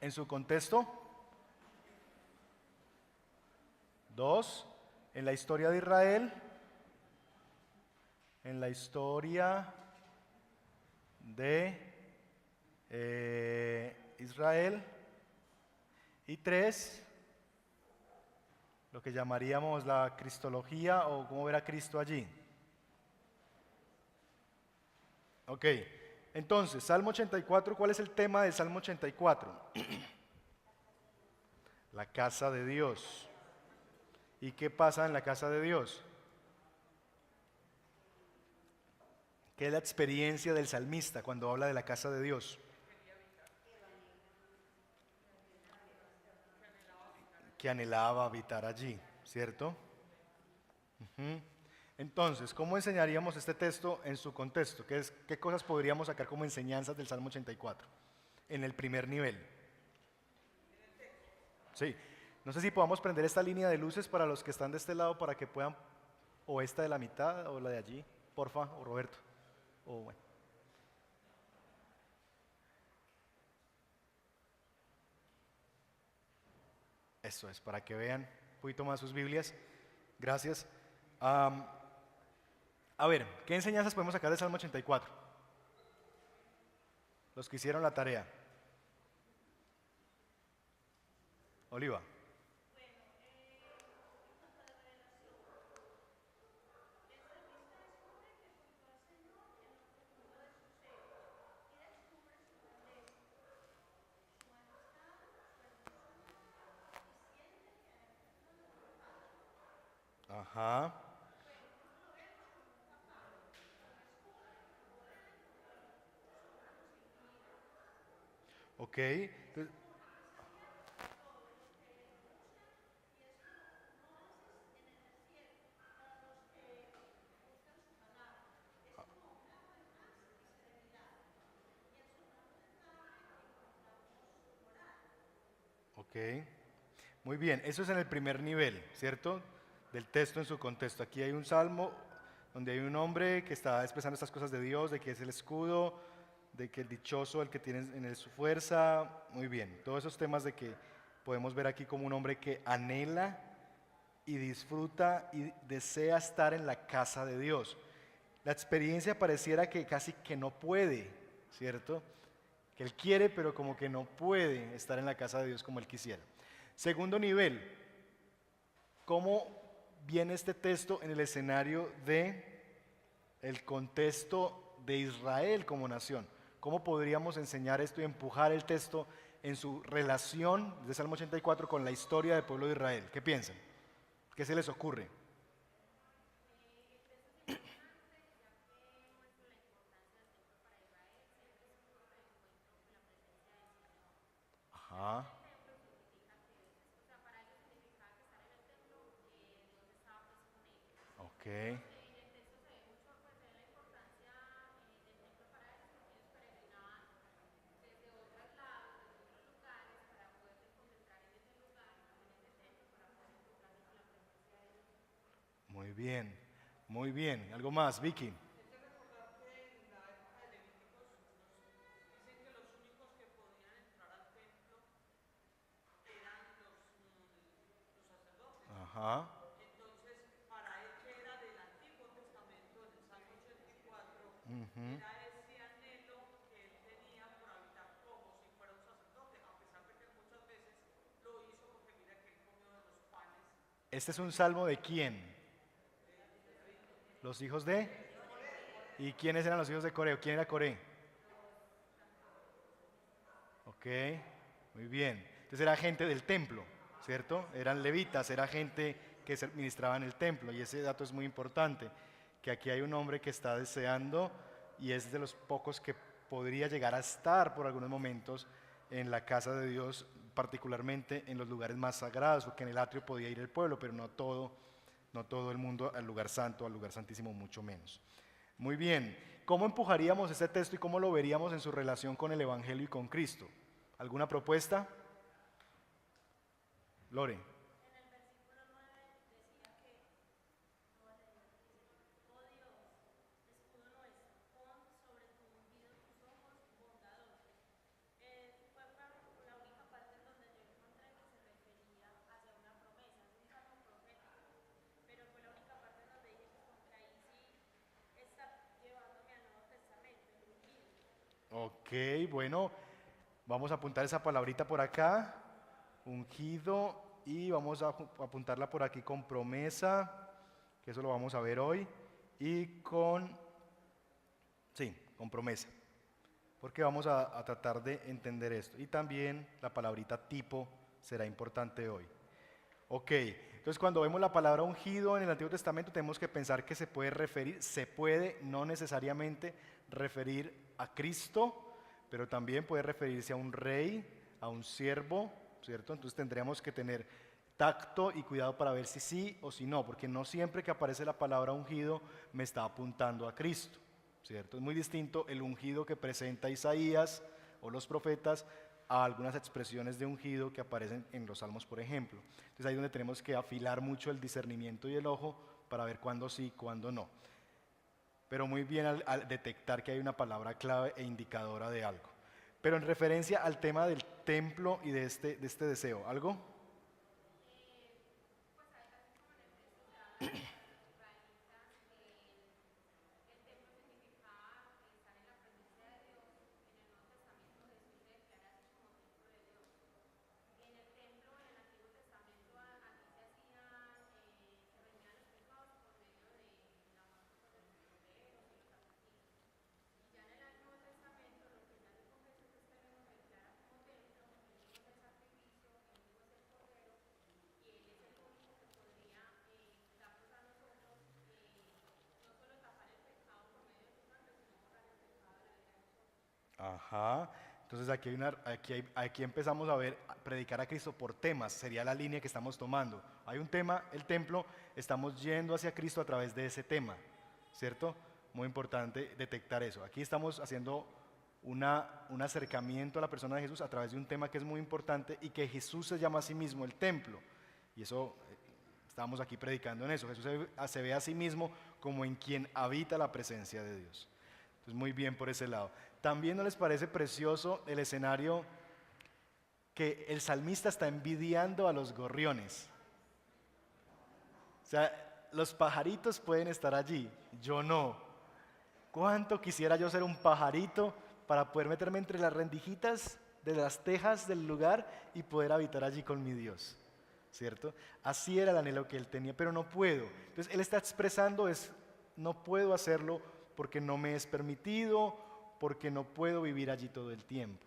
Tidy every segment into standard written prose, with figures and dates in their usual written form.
En su contexto. 2, en la historia de Israel. En la historia de Israel. Y 3, lo que llamaríamos la cristología o cómo ver a Cristo allí. Ok, entonces, Salmo 84, ¿cuál es el tema del Salmo 84? La casa de Dios. ¿Y qué pasa en la casa de Dios? ¿Qué es la experiencia del salmista cuando habla de la casa de Dios? Que anhelaba habitar allí, ¿cierto? Ujú. Entonces, ¿cómo enseñaríamos este texto en su contexto? ¿Qué cosas podríamos sacar como enseñanzas del Salmo 84 en el primer nivel? Sí, no sé si podamos prender esta línea de luces para los que están de este lado para que puedan, o esta de la mitad o la de allí, porfa, o Roberto, o bueno. Eso es, para que vean un poquito más sus Biblias. Gracias. Am, a ver, ¿qué enseñanzas podemos sacar del Salmo 84? Los que hicieron la tarea. Oliva. Ajá. Ok. Ok. Muy bien, eso es en el primer nivel, ¿cierto? Del texto en su contexto. Aquí hay un salmo donde hay un hombre que está expresando estas cosas de Dios, de que es el escudo, de que el dichoso, el que tiene en él su fuerza. Muy bien, todos esos temas de que podemos ver aquí como un hombre que anhela y disfruta y desea estar en la casa de Dios. La experiencia pareciera que casi que no puede, ¿cierto? Que él quiere, pero como que no puede estar en la casa de Dios como él quisiera. Segundo nivel, ¿cómo viene este texto en el escenario de el contexto de Israel como nación? ¿Cómo podríamos enseñar esto y empujar el texto en su relación de Salmo 84 con la historia del pueblo de Israel? ¿Qué piensan? ¿Qué se les ocurre? Ajá, ok, muy bien, muy bien. ¿Algo más, Vicky? Ajá, ujú, ¿este es un salmo de quién? ¿Los hijos de? ¿Y quiénes eran los hijos de Coré? ¿Quién era Coré? Ok, muy bien. Entonces era gente del templo, ¿cierto? Eran levitas, era gente que se administraba en el templo. Y ese dato es muy importante, que aquí hay un hombre que está deseando y es de los pocos que podría llegar a estar por algunos momentos en la casa de Dios, particularmente en los lugares más sagrados, porque en el atrio podía ir el pueblo, pero no todo el mundo al lugar santo, al lugar santísimo, mucho menos. Muy bien. ¿Cómo empujaríamos este texto y cómo lo veríamos en su relación con el Evangelio y con Cristo? ¿Alguna propuesta? Lore. Ok, bueno, vamos a apuntar esa palabrita por acá, ungido, y vamos a apuntarla por aquí con promesa, que eso lo vamos a ver hoy, y con promesa, porque vamos a tratar de entender esto. Y también la palabrita tipo será importante hoy. Ok, entonces cuando vemos la palabra ungido en el Antiguo Testamento tenemos que pensar que se puede no necesariamente referir a Cristo, pero también puede referirse a un rey, a un siervo, ¿cierto? Entonces tendríamos que tener tacto y cuidado para ver si sí o si no, porque no siempre que aparece la palabra ungido me está apuntando a Cristo, ¿cierto? Es muy distinto el ungido que presenta Isaías o los profetas a algunas expresiones de ungido que aparecen en los salmos, por ejemplo. Entonces ahí es donde tenemos que afilar mucho el discernimiento y el ojo para ver cuándo sí, cuándo no. Pero muy bien al detectar que hay una palabra clave e indicadora de algo. Pero en referencia al tema del templo y de este deseo, ¿algo? Ajá. Entonces aquí empezamos a ver, a predicar a Cristo por temas, sería la línea que estamos tomando. Hay un tema, el templo, estamos yendo hacia Cristo a través de ese tema, ¿cierto? Muy importante detectar eso. Aquí estamos haciendo un acercamiento a la persona de Jesús a través de un tema que es muy importante y que Jesús se llama a sí mismo el templo. Y eso, estamos aquí predicando en eso. Jesús se ve a sí mismo como en quien habita la presencia de Dios. Entonces, muy bien por ese lado. También ¿no les parece precioso el escenario que el salmista está envidiando a los gorriones? O sea, los pajaritos pueden estar allí, yo no. ¿Cuánto quisiera yo ser un pajarito para poder meterme entre las rendijitas de las tejas del lugar y poder habitar allí con mi Dios? ¿Cierto? Así era el anhelo que él tenía, pero no puedo. Entonces él está expresando no puedo hacerlo porque no me es permitido, porque no puedo vivir allí todo el tiempo.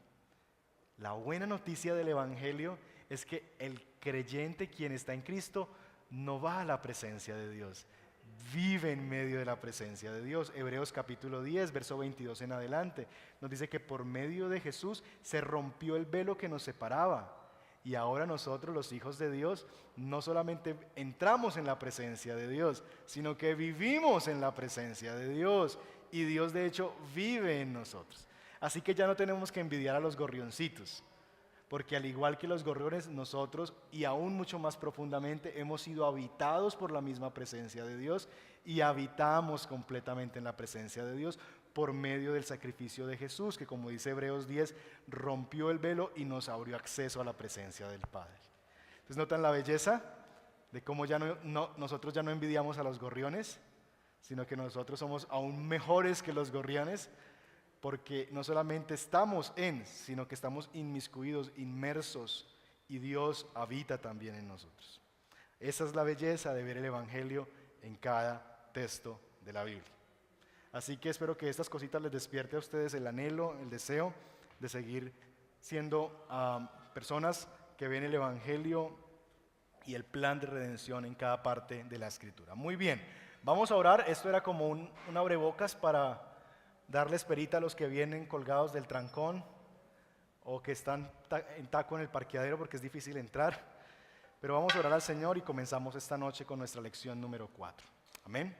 La buena noticia del Evangelio es que el creyente, quien está en Cristo, no va a la presencia de Dios, vive en medio de la presencia de Dios. Hebreos capítulo 10, verso 22 en adelante, nos dice que por medio de Jesús se rompió el velo que nos separaba. Y ahora nosotros, los hijos de Dios, no solamente entramos en la presencia de Dios, sino que vivimos en la presencia de Dios. Y Dios de hecho vive en nosotros. Así que ya no tenemos que envidiar a los gorrioncitos, porque al igual que los gorriones, nosotros, y aún mucho más profundamente, hemos sido habitados por la misma presencia de Dios y habitamos completamente en la presencia de Dios por medio del sacrificio de Jesús, que como dice Hebreos 10, rompió el velo y nos abrió acceso a la presencia del Padre. Entonces, ¿notan la belleza de cómo nosotros ya no envidiamos a los gorriones, sino que nosotros somos aún mejores que los gorriones? Porque no solamente estamos sino que estamos inmiscuidos, inmersos, y Dios habita también en nosotros. Esa es la belleza de ver el Evangelio en cada texto de la Biblia. Así que espero que estas cositas les despierte a ustedes el anhelo, el deseo de seguir siendo personas que ven el Evangelio y el plan de redención en cada parte de la Escritura. Muy bien, vamos a orar. Esto era como un abrebocas para darles perita a los que vienen colgados del trancón o que están en taco en el parqueadero porque es difícil entrar. Pero vamos a orar al Señor y comenzamos esta noche con nuestra lección número 4. Amén.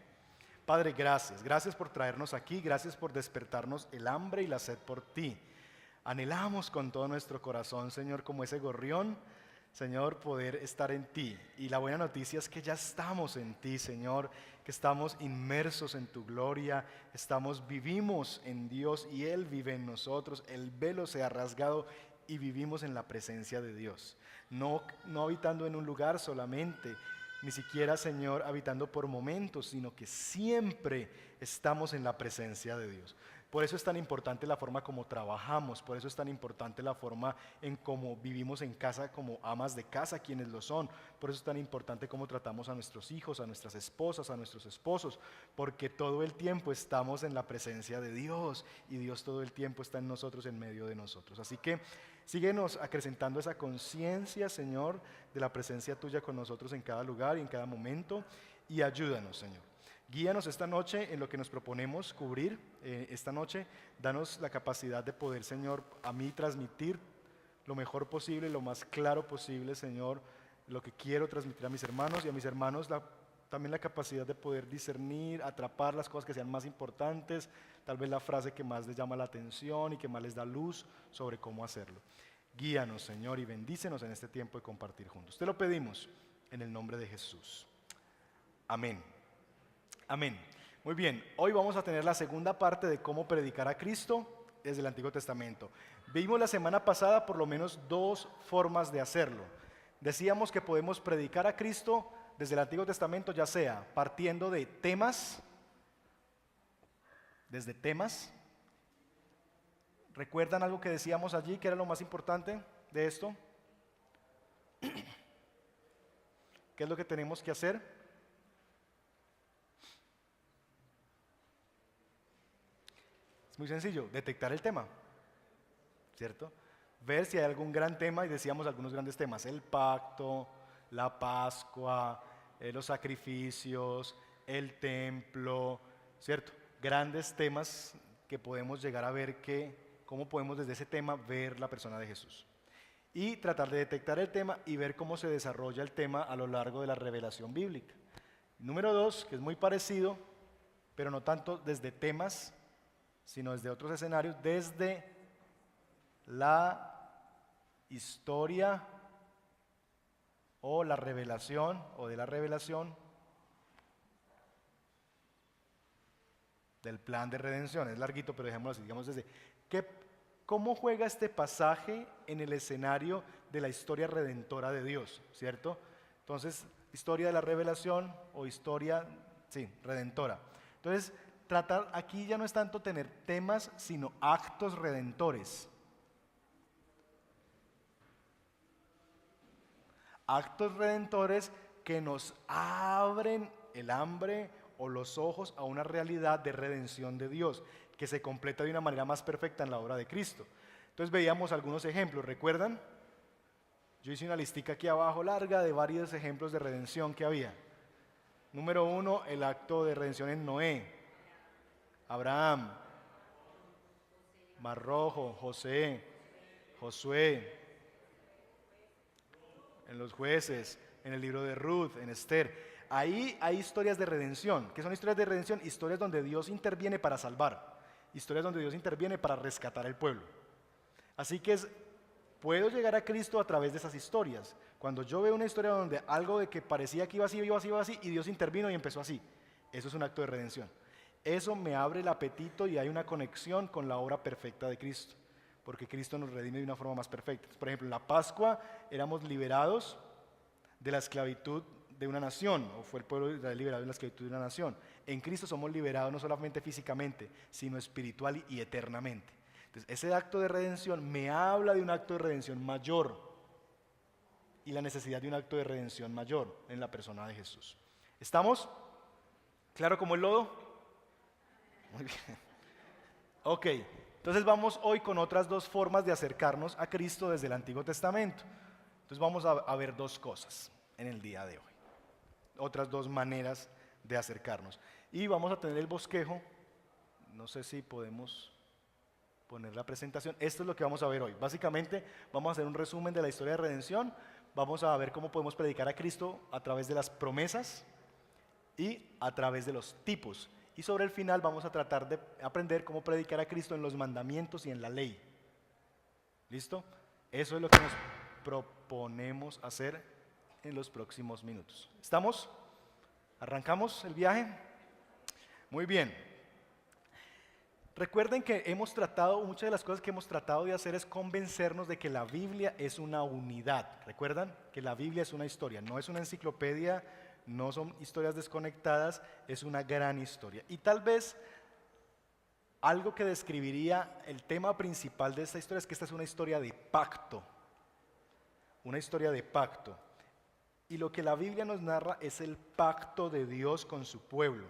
Padre, gracias por traernos aquí, gracias por despertarnos el hambre y la sed por ti. Anhelamos con todo nuestro corazón, Señor, como ese gorrión, Señor, poder estar en ti. Y la buena noticia es que ya estamos en ti, Señor, que estamos inmersos en tu gloria, vivimos en Dios y Él vive en nosotros, el velo se ha rasgado y vivimos en la presencia de Dios. No habitando en un lugar solamente, ni siquiera, Señor, habitando por momentos, sino que siempre estamos en la presencia de Dios. Por eso es tan importante la forma como trabajamos, por eso es tan importante la forma en cómo vivimos en casa como amas de casa, quienes lo son. Por eso es tan importante cómo tratamos a nuestros hijos, a nuestras esposas, a nuestros esposos, porque todo el tiempo estamos en la presencia de Dios y Dios todo el tiempo está en nosotros, en medio de nosotros. Así que síguenos acrecentando esa conciencia, Señor, de la presencia tuya con nosotros en cada lugar y en cada momento, y ayúdanos, Señor. Guíanos esta noche en lo que nos proponemos cubrir esta noche. Danos la capacidad de poder, Señor, a mí transmitir lo mejor posible, lo más claro posible, Señor, lo que quiero transmitir a mis hermanos, y a mis hermanos también la capacidad de poder discernir, atrapar las cosas que sean más importantes, tal vez la frase que más les llama la atención y que más les da luz sobre cómo hacerlo. Guíanos, Señor, y bendícenos en este tiempo de compartir juntos. Te lo pedimos en el nombre de Jesús. Amén. Amén. Muy bien, hoy vamos a tener la segunda parte de cómo predicar a Cristo desde el Antiguo Testamento. Vimos la semana pasada por lo menos 2 formas de hacerlo. Decíamos que podemos predicar a Cristo desde el Antiguo Testamento, ya sea partiendo de temas, desde temas. ¿Recuerdan algo que decíamos allí, que era lo más importante de esto? ¿Qué es lo que tenemos que hacer? Muy sencillo, detectar el tema, ¿cierto? Ver si hay algún gran tema, y decíamos algunos grandes temas: el pacto, la Pascua, los sacrificios, el templo, ¿cierto? Grandes temas que podemos llegar a ver cómo podemos desde ese tema ver la persona de Jesús. Y tratar de detectar el tema y ver cómo se desarrolla el tema a lo largo de la revelación bíblica. Número 2, que es muy parecido, pero no tanto desde temas, sino desde otros escenarios, desde la historia o la revelación, o de la revelación del plan de redención. Es larguito, pero dejémoslo así, digamos ¿cómo juega este pasaje en el escenario de la historia redentora de Dios? ¿Cierto? Entonces, historia de la revelación o historia, sí, redentora. Entonces, tratar aquí ya no es tanto tener temas, sino actos redentores. Actos redentores que nos abren el hambre o los ojos a una realidad de redención de Dios, que se completa de una manera más perfecta en la obra de Cristo. Entonces veíamos algunos ejemplos, ¿recuerdan? Yo hice una listica aquí abajo larga de varios ejemplos de redención que había. Número 1, el acto de redención en Noé, Abraham, Mar Rojo, José, Josué, en los jueces, en el libro de Ruth, en Esther. Ahí hay historias de redención. ¿Qué son historias de redención? Historias donde Dios interviene para salvar, historias donde Dios interviene para rescatar al pueblo. Así que puedo llegar a Cristo a través de esas historias. Cuando yo veo una historia donde algo de que parecía que iba así, iba así, iba así, y Dios intervino y empezó así, eso es un acto de redención. Eso me abre el apetito y hay una conexión con la obra perfecta de Cristo, porque Cristo nos redime de una forma más perfecta. Por ejemplo, en la Pascua éramos liberados de la esclavitud de una nación, o fue el pueblo de Israel liberado de la esclavitud de una nación. En Cristo somos liberados no solamente físicamente, sino espiritual y eternamente. Entonces, ese acto de redención me habla de un acto de redención mayor y la necesidad de un acto de redención mayor en la persona de Jesús. ¿Estamos? ¿Claro como el lodo? Muy bien. Ok, entonces vamos hoy con otras 2 formas de acercarnos a Cristo desde el Antiguo Testamento. Entonces vamos a ver 2 cosas en el día de hoy. Otras 2 maneras de acercarnos. Y vamos a tener el bosquejo. No sé si podemos poner la presentación. Esto es lo que vamos a ver hoy. Básicamente vamos a hacer un resumen de la historia de redención. Vamos a ver cómo podemos predicar a Cristo a través de las promesas y a través de los tipos. Y sobre el final vamos a tratar de aprender cómo predicar a Cristo en los mandamientos y en la ley. ¿Listo? Eso es lo que nos proponemos hacer en los próximos minutos. ¿Estamos? ¿Arrancamos el viaje? Muy bien. Recuerden que muchas de las cosas que hemos tratado de hacer es convencernos de que la Biblia es una unidad. ¿Recuerdan? Que la Biblia es una historia, no es una enciclopedia, no son historias desconectadas, es una gran historia. Y tal vez Algo que describiría el tema principal de esta historia es que esta es una historia de pacto, una historia de pacto. Y lo que la Biblia nos narra es el pacto de Dios con su pueblo.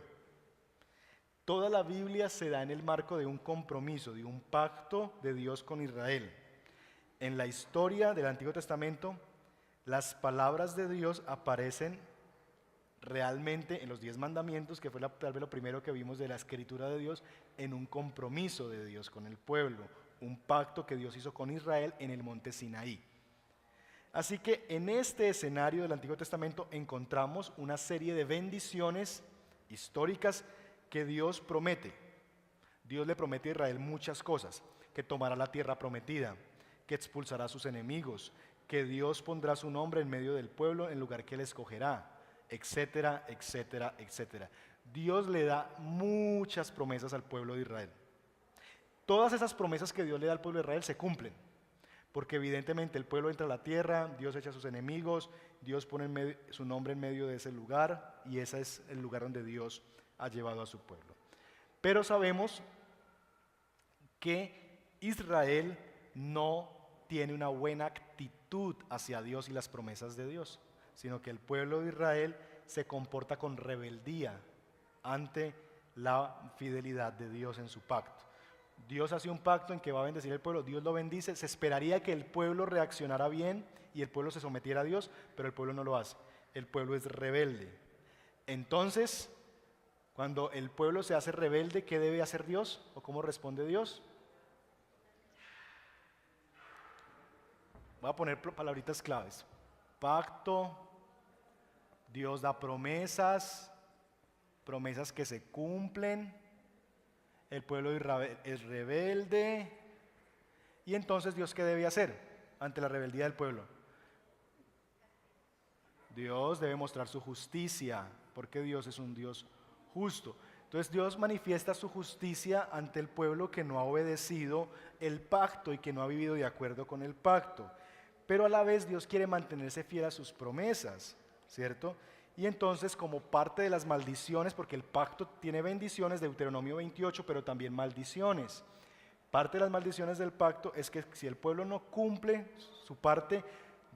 Toda la Biblia se da en el marco de un compromiso, de un pacto de Dios con Israel. En la historia del Antiguo Testamento, las palabras de Dios aparecen realmente en los 10 mandamientos, que fue tal vez lo primero que vimos de la escritura de Dios, en un compromiso de Dios con el pueblo, un pacto que Dios hizo con Israel en el monte Sinaí. Así que en este escenario del Antiguo Testamento encontramos una serie de bendiciones históricas que Dios promete. Dios le promete a Israel muchas cosas: que tomará la tierra prometida, que expulsará a sus enemigos, que Dios pondrá su nombre en medio del pueblo en lugar que él escogerá, etcétera, etcétera, etcétera. Dios le da muchas promesas al pueblo de Israel. Todas esas promesas que Dios le da al pueblo de Israel se cumplen, porque evidentemente el pueblo entra a la tierra, Dios echa a sus enemigos, Dios pone su nombre en medio de ese lugar, y ese es el lugar donde Dios ha llevado a su pueblo. Pero sabemos que Israel no tiene una buena actitud hacia Dios y las promesas de Dios, sino que el pueblo de Israel se comporta con rebeldía ante la fidelidad de Dios en su pacto. Dios hace un pacto en que va a bendecir al pueblo, Dios lo bendice, se esperaría que el pueblo reaccionara bien y el pueblo se sometiera a Dios, pero el pueblo no lo hace, el pueblo es rebelde. Entonces, cuando el pueblo se hace rebelde, ¿qué debe hacer Dios? ¿O cómo responde Dios? Voy a poner palabritas claves: pacto, Dios da promesas, promesas que se cumplen, el pueblo de Israel es rebelde, y entonces Dios, ¿qué debe hacer ante la rebeldía del pueblo? Dios debe mostrar su justicia, porque Dios es un Dios justo. Entonces Dios manifiesta su justicia ante el pueblo que no ha obedecido el pacto y que no ha vivido de acuerdo con el pacto. Pero a la vez Dios quiere mantenerse fiel a sus promesas, ¿cierto? Y entonces, como parte de las maldiciones, porque el pacto tiene bendiciones, Deuteronomio 28, pero también maldiciones. Parte de las maldiciones del pacto es que si el pueblo no cumple su parte,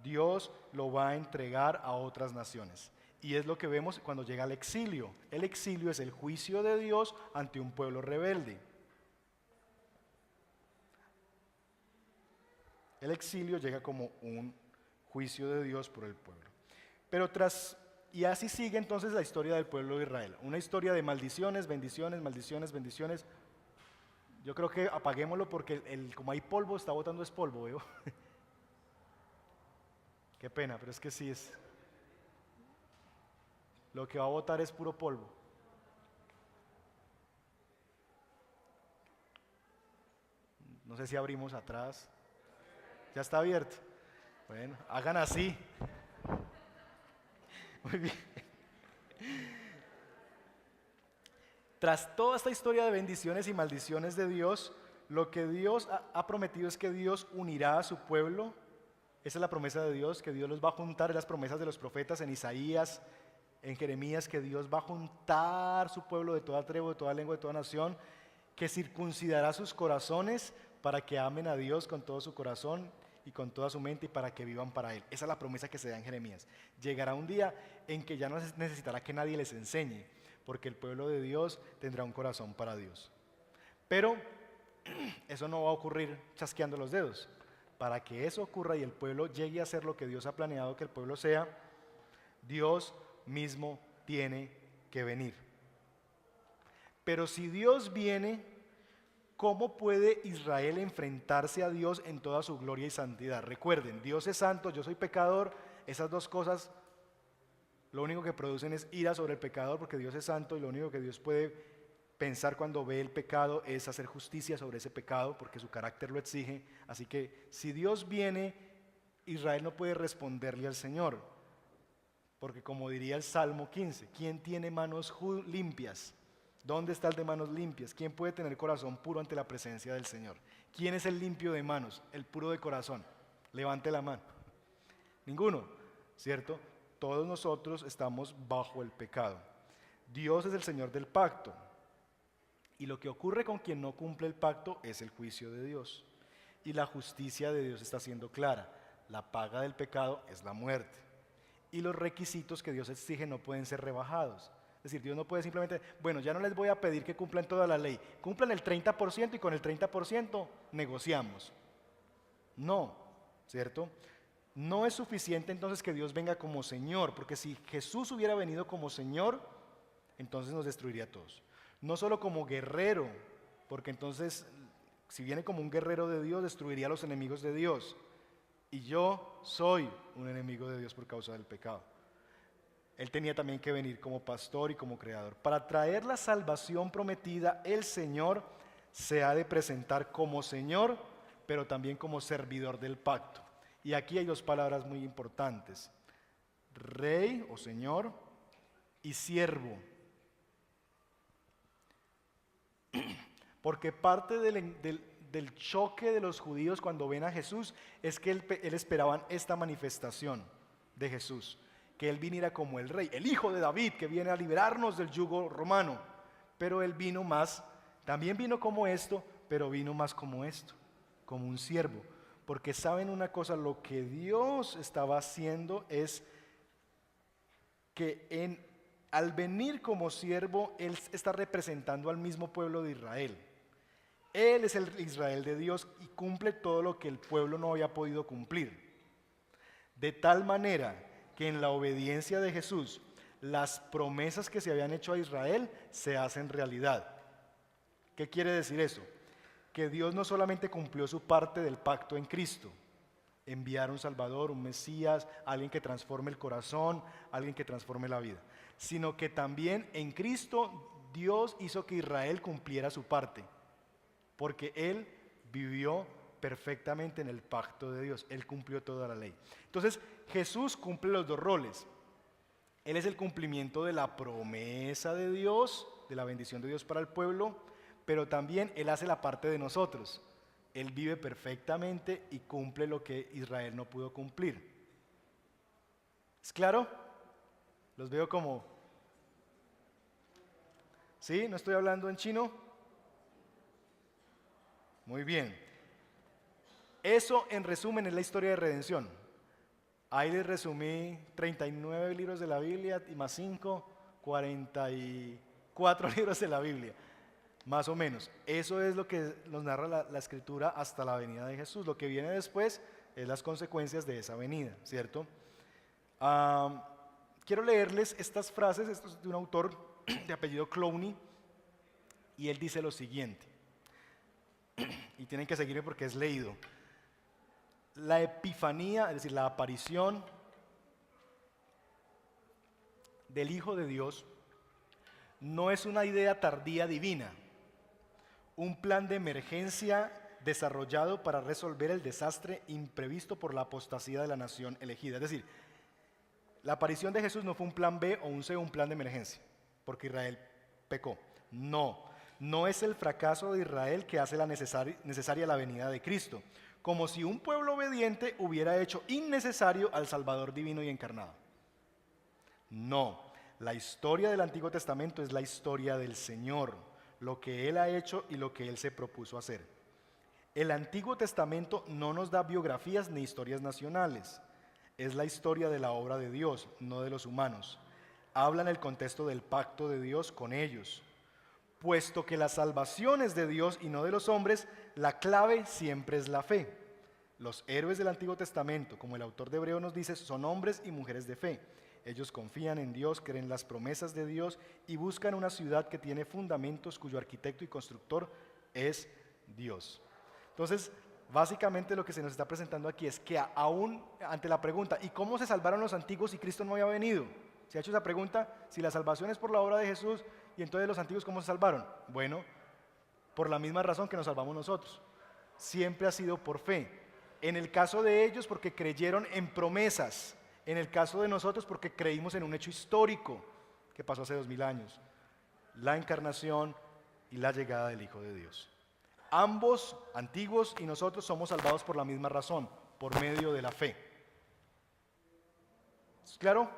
Dios lo va a entregar a otras naciones. Y es lo que vemos cuando llega el exilio. El exilio es el juicio de Dios ante un pueblo rebelde. El exilio llega como un juicio de Dios por el pueblo. Y así sigue entonces la historia del pueblo de Israel. Una historia de maldiciones, bendiciones, maldiciones, bendiciones. Yo creo que apaguémoslo porque como hay polvo, está botando es polvo, ¿veo? Qué pena, pero es que sí es. Lo que va a botar es puro polvo. No sé si abrimos atrás. Ya está abierto. Bueno, hagan así. Muy bien. Tras toda esta historia de bendiciones y maldiciones de Dios, lo que Dios ha prometido es que Dios unirá a su pueblo. Esa es la promesa de Dios, que Dios los va a juntar. En las promesas de los profetas en Isaías, en Jeremías, que Dios va a juntar su pueblo de toda tribu, de toda lengua, de toda nación, que circuncidará sus corazones para que amen a Dios con todo su corazón y con toda su mente, y para que vivan para Él. Esa es la promesa que se da en Jeremías. Llegará un día en que ya no necesitará que nadie les enseñe, porque el pueblo de Dios tendrá un corazón para Dios. Pero eso no va a ocurrir chasqueando los dedos. Para que eso ocurra y el pueblo llegue a ser lo que Dios ha planeado que el pueblo sea, Dios mismo tiene que venir. Pero si Dios viene, ¿cómo puede Israel enfrentarse a Dios en toda su gloria y santidad? Recuerden, Dios es santo, yo soy pecador. Esas dos cosas lo único que producen es ira sobre el pecador, porque Dios es santo, y lo único que Dios puede pensar cuando ve el pecado es hacer justicia sobre ese pecado, porque su carácter lo exige. Así que si Dios viene, Israel no puede responderle al Señor, porque como diría el Salmo 15, ¿quién tiene manos limpias? ¿Dónde está el de manos limpias? ¿Quién puede tener corazón puro ante la presencia del Señor? ¿Quién es el limpio de manos? El puro de corazón. Levante la mano. Ninguno, ¿cierto? Todos nosotros estamos bajo el pecado. Dios es el Señor del pacto. Y lo que ocurre con quien no cumple el pacto es el juicio de Dios. Y la justicia de Dios está siendo clara. La paga del pecado es la muerte. Y los requisitos que Dios exige no pueden ser rebajados. Es decir, Dios no puede simplemente, bueno, ya no les voy a pedir que cumplan toda la ley. Cumplan el 30% y con el 30% negociamos. No, ¿cierto? No es suficiente entonces que Dios venga como Señor, porque si Jesús hubiera venido como Señor, entonces nos destruiría a todos. No solo como guerrero, porque entonces si viene como un guerrero de Dios, destruiría a los enemigos de Dios. Y yo soy un enemigo de Dios por causa del pecado. Él tenía también que venir como pastor y como creador. Para traer la salvación prometida, el Señor se ha de presentar como Señor, pero también como servidor del pacto. Y aquí hay dos palabras muy importantes: rey o señor y siervo. Porque parte del choque de los judíos cuando ven a Jesús es que él esperaban esta manifestación de Jesús, que Él viniera como el rey, el hijo de David, que viene a liberarnos del yugo romano. Pero Él vino más, también vino como esto, pero vino más como esto, como un siervo. Porque saben una cosa, lo que Dios estaba haciendo es que al venir como siervo, Él está representando al mismo pueblo de Israel. Él es el Israel de Dios y cumple todo lo que el pueblo no había podido cumplir. De tal manera que en la obediencia de Jesús, las promesas que se habían hecho a Israel se hacen realidad. ¿Qué quiere decir eso? Que Dios no solamente cumplió su parte del pacto en Cristo, enviar un Salvador, un Mesías, alguien que transforme el corazón, alguien que transforme la vida, sino que también en Cristo Dios hizo que Israel cumpliera su parte, porque Él vivió perfectamente en el pacto de Dios. Él cumplió toda la ley. Entonces Jesús cumple los dos roles. Él es el cumplimiento de la promesa de Dios, de la bendición de Dios para el pueblo, pero también Él hace la parte de nosotros. Él vive perfectamente y cumple lo que Israel no pudo cumplir. ¿Es claro? Los veo como... ¿Sí? ¿No estoy hablando en chino? Muy bien. Eso en resumen es la historia de redención. Ahí les resumí 39 libros de la Biblia y más 5, 44 libros de la Biblia, más o menos. Eso es lo que nos narra la Escritura hasta la venida de Jesús. Lo que viene después es las consecuencias de esa venida, ¿cierto? Quiero leerles estas frases. Esto es de un autor de apellido Clowney, y él dice lo siguiente, y tienen que seguirme porque es leído. La epifanía, es decir, la aparición del Hijo de Dios, no es una idea tardía divina, un plan de emergencia desarrollado para resolver el desastre imprevisto por la apostasía de la nación elegida. Es decir, la aparición de Jesús no fue un plan B o un C, un plan de emergencia, porque Israel pecó. No es el fracaso de Israel que hace necesaria la venida de Cristo, como si un pueblo obediente hubiera hecho innecesario al Salvador divino y encarnado. No, la historia del Antiguo Testamento es la historia del Señor, lo que Él ha hecho y lo que Él se propuso hacer. El Antiguo Testamento no nos da biografías ni historias nacionales, es la historia de la obra de Dios, no de los humanos. Habla en el contexto del pacto de Dios con ellos. Puesto que la salvación es de Dios y no de los hombres, la clave siempre es la fe. Los héroes del Antiguo Testamento, como el autor de Hebreo nos dice, son hombres y mujeres de fe. Ellos confían en Dios, creen las promesas de Dios y buscan una ciudad que tiene fundamentos, cuyo arquitecto y constructor es Dios. Entonces, básicamente lo que se nos está presentando aquí es que aún ante la pregunta, ¿y cómo se salvaron los antiguos si Cristo no había venido? Se ha hecho esa pregunta, si la salvación es por la obra de Jesús, ¿y entonces los antiguos cómo se salvaron? Bueno, por la misma razón que nos salvamos nosotros. Siempre ha sido por fe. En el caso de ellos porque creyeron en promesas. En el caso de nosotros porque creímos en un hecho histórico que pasó hace 2000 años. La encarnación y la llegada del Hijo de Dios. Ambos, antiguos y nosotros, somos salvados por la misma razón, por medio de la fe. ¿Es claro?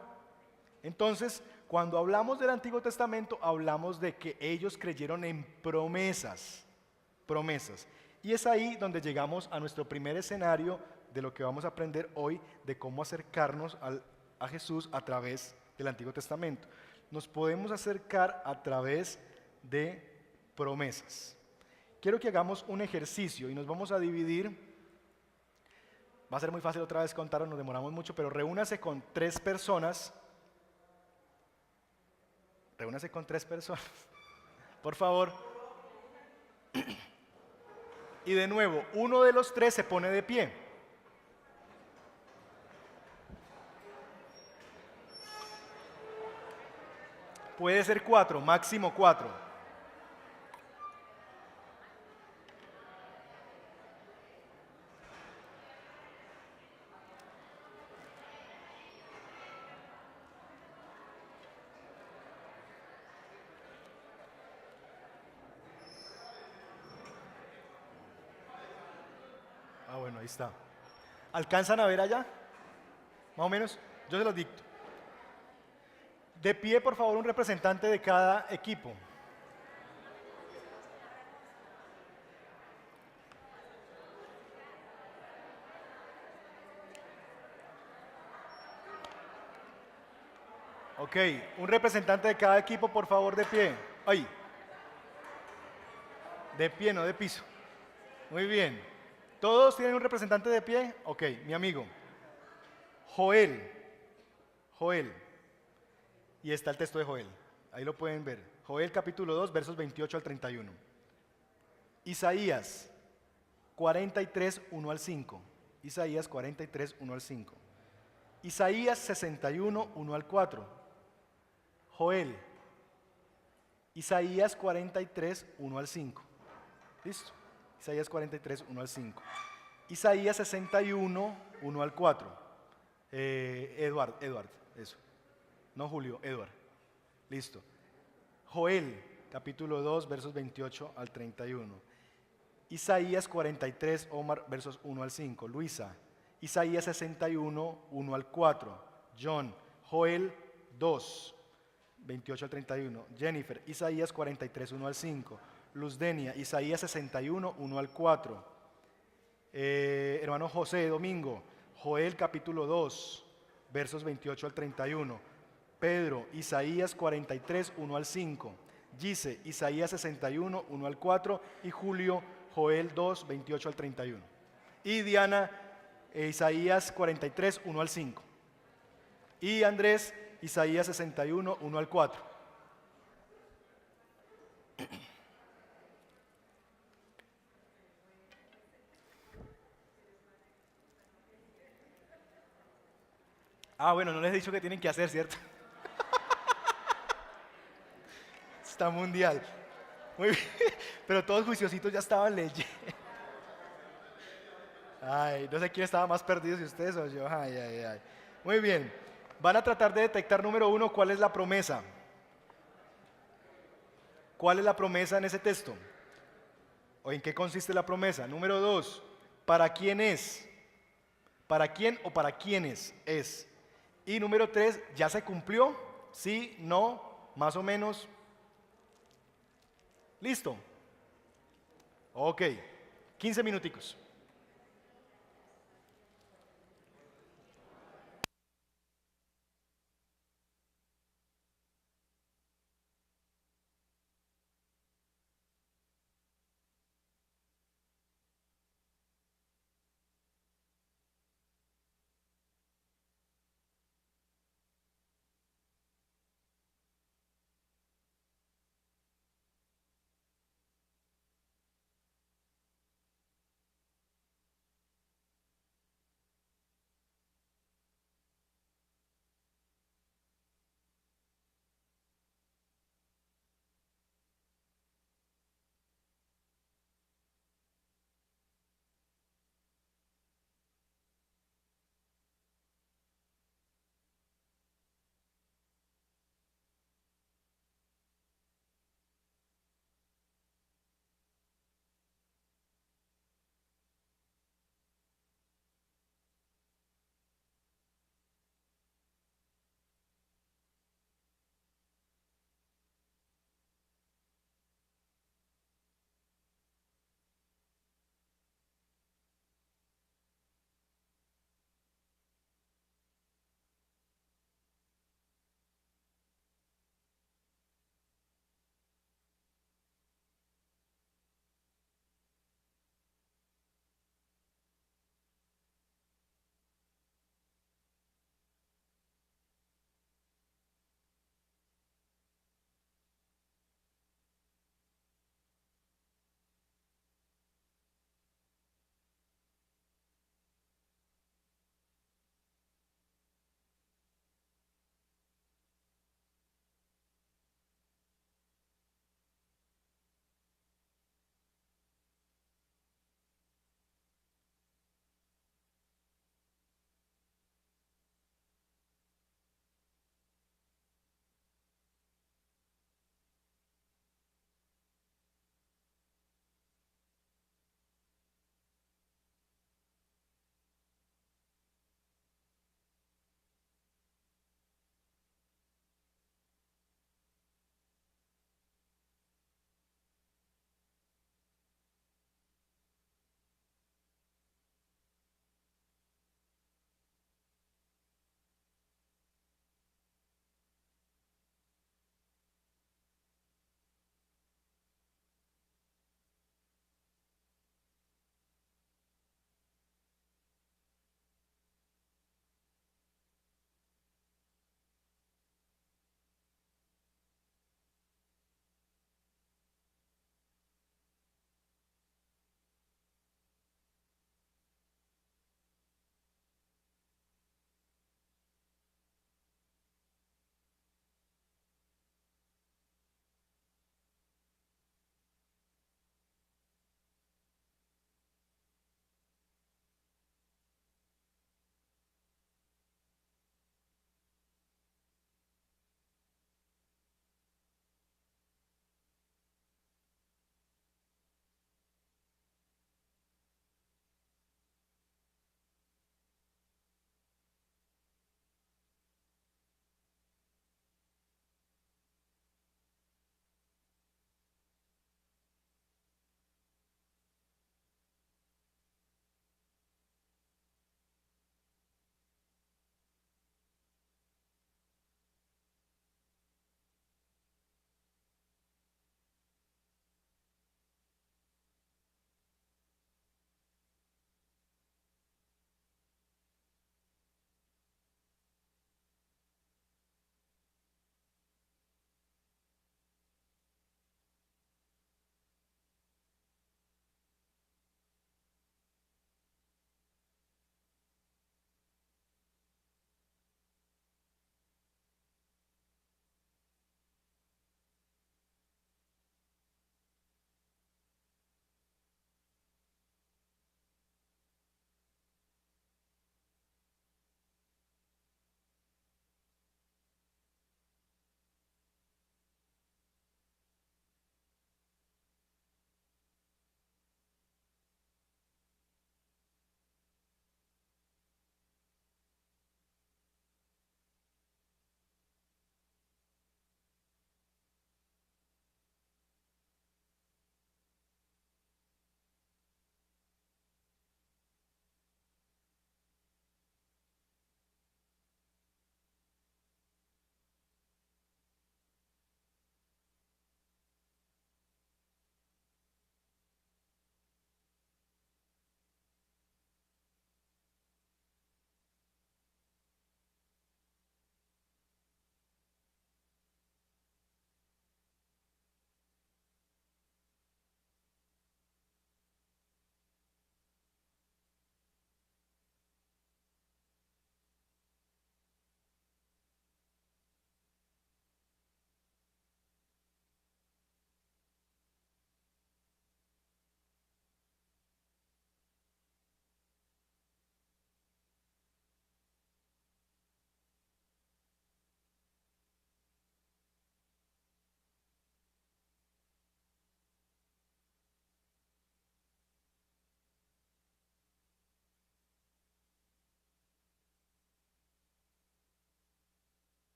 Entonces, Cuando hablamos del Antiguo Testamento, hablamos de que ellos creyeron en promesas, promesas. Y es ahí donde llegamos a nuestro primer escenario de lo que vamos a aprender hoy, de cómo acercarnos a Jesús a través del Antiguo Testamento. Nos podemos acercar a través de promesas. Quiero que hagamos un ejercicio y nos vamos a dividir. Va a ser muy fácil otra vez contar, nos demoramos mucho, pero reúnase con tres personas. Reúnase con tres personas, por favor. Y de nuevo, uno de los tres se pone de pie. Puede ser cuatro, máximo cuatro. Ah, bueno, ahí está. ¿Alcanzan a ver allá? Más o menos. Yo se los dicto. De pie, por favor, un representante de cada equipo. Ok, un representante de cada equipo, por favor, de pie. Ahí. De pie, no de piso. Muy bien. ¿Todos tienen un representante de pie? Ok, mi amigo. Joel. Joel. Y está el texto de Joel. Ahí lo pueden ver. Joel capítulo 2, versos 28 al 31. Isaías 43, 1 al 5. Isaías 43, 1 al 5. Isaías 61, 1 al 4. Joel. Isaías 43, 1 al 5. ¿Listo? Isaías 43, 1 al 5. Isaías 61, 1 al 4. Edward, eso. No Julio, Edward. Listo. Joel, capítulo 2, versos 28 al 31. Isaías 43, Omar, versos 1 al 5. Luisa, Isaías 61, 1 al 4. John, Joel 2, 28 al 31. Jennifer, Isaías 43, 1 al 5. Luzdenia, Isaías 61, 1 al 4. Hermano José Domingo, Joel capítulo 2, versos 28 al 31. Pedro, Isaías 43, 1 al 5. Gise, Isaías 61, 1 al 4. Y Julio, Joel 2, 28 al 31. Y Diana, Isaías 43, 1 al 5. Y Andrés, Isaías 61, 1 al 4. Ah, bueno, no les he dicho qué tienen que hacer, ¿cierto? Está mundial. Muy bien. Pero todos juiciositos ya estaban leyendo. Ay, no sé quién estaba más perdido, si ustedes o yo. Ay, ay, ay. Muy bien. Van a tratar de detectar, número uno, cuál es la promesa. ¿Cuál es la promesa en ese texto? ¿O en qué consiste la promesa? Número dos, ¿para quién es? ¿Para quién o para quiénes es? Y número tres, ¿ya se cumplió? ¿Sí? ¿No? ¿Más o menos? ¿Listo? Ok, 15 minuticos.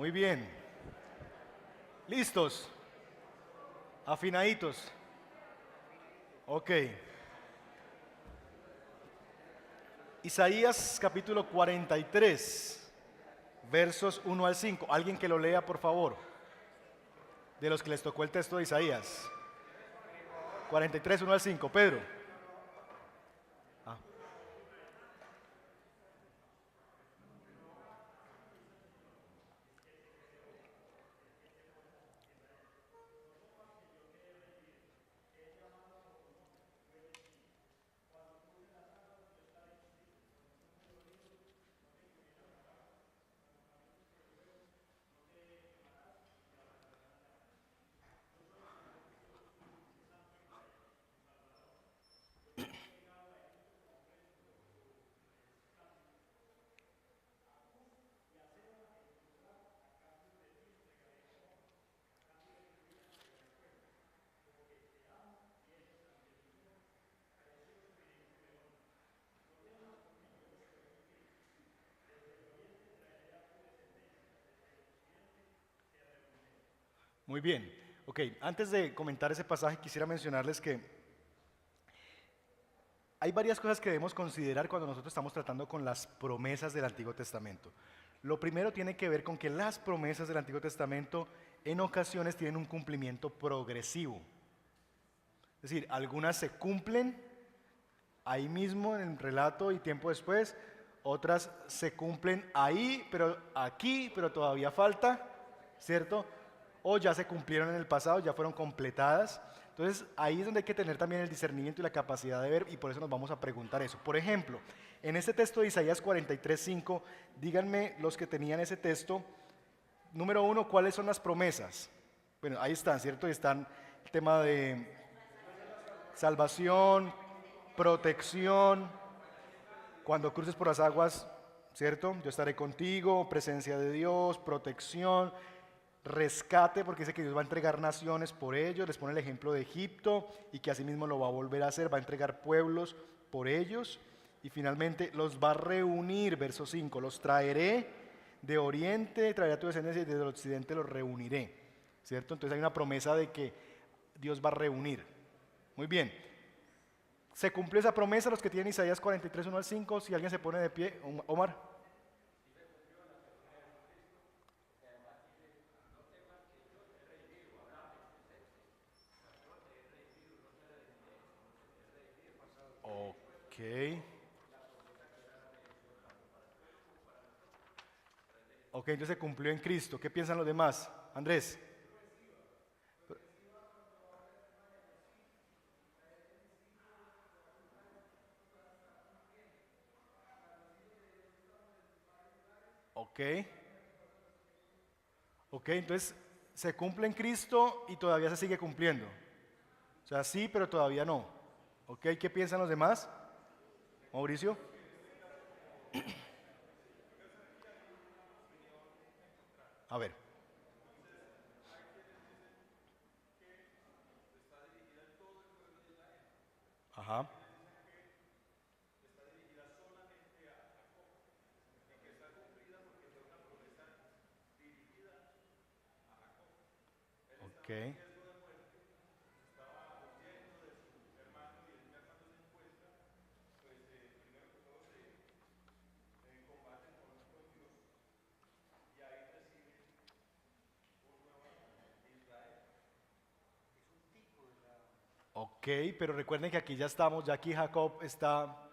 Muy bien. ¿Listos? Afinaditos. Ok. Isaías capítulo 43, versos 1 al 5. Alguien que lo lea, por favor, de los que les tocó el texto de Isaías. 43, 1 al 5. Pedro. Ah, muy bien. Ok, antes de comentar ese pasaje quisiera mencionarles que hay varias cosas que debemos considerar cuando nosotros estamos tratando con las promesas del Antiguo Testamento. Lo primero tiene que ver con que las promesas del Antiguo Testamento en ocasiones tienen un cumplimiento progresivo. Es decir, algunas se cumplen ahí mismo en el relato y tiempo después, otras se cumplen ahí, pero aquí, pero todavía falta, ¿cierto? O ya se cumplieron en el pasado, ya fueron completadas. Entonces ahí es donde hay que tener también el discernimiento y la capacidad de ver, y por eso nos vamos a preguntar eso. Por ejemplo, en este texto de Isaías 43:5, díganme los que tenían ese texto, número uno, ¿cuáles son las promesas? Bueno, ahí están, ¿cierto? Y están el tema de salvación, protección, cuando cruces por las aguas, ¿cierto? Yo estaré contigo, presencia de Dios, protección, rescate, porque dice que Dios va a entregar naciones por ellos, les pone el ejemplo de Egipto y que asimismo lo va a volver a hacer, va a entregar pueblos por ellos y finalmente los va a reunir, verso 5, los traeré de oriente, traeré a tu descendencia y desde el occidente los reuniré, ¿cierto? Entonces hay una promesa de que Dios va a reunir. Muy bien. ¿Se cumplió esa promesa los que tienen Isaías 43, 1 al 5? Si alguien se pone de pie, Omar. Ok. Ok, entonces se cumplió en Cristo. ¿Qué piensan los demás? Andrés. Ok. Ok, entonces se cumple en Cristo y todavía se sigue cumpliendo. O sea, sí, pero todavía no. Ok, ¿qué piensan los demás? Mauricio. A ver. Ajá. Ok. Ok, pero recuerden que aquí ya estamos, ya aquí Jacob está,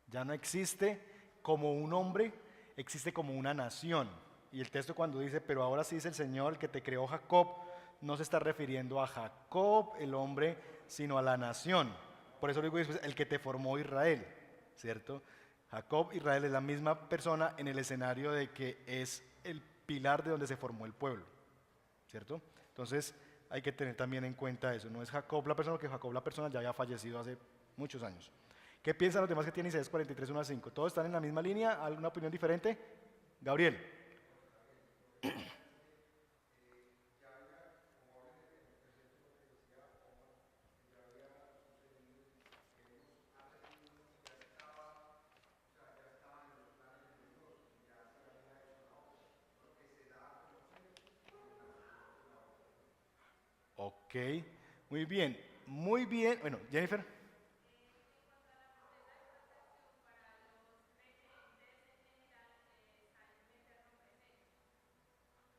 ya no existe como un hombre, existe como una nación. Y el texto cuando dice, pero ahora sí dice el Señor, el que te creó Jacob, no se está refiriendo a Jacob, el hombre, sino a la nación. Por eso digo después, el que te formó Israel, ¿cierto? Jacob, Israel es la misma persona en el escenario de que es el pilar de donde se formó el pueblo, ¿cierto? Entonces hay que tener también en cuenta eso. No es Jacob la persona, porque Jacob la persona ya había fallecido hace muchos años. ¿Qué piensan los demás que tienen Isaías 43, 1 a 5? ¿Todos están en la misma línea? ¿Alguna opinión diferente? Gabriel. Ok, muy bien, muy bien. Bueno, Jennifer.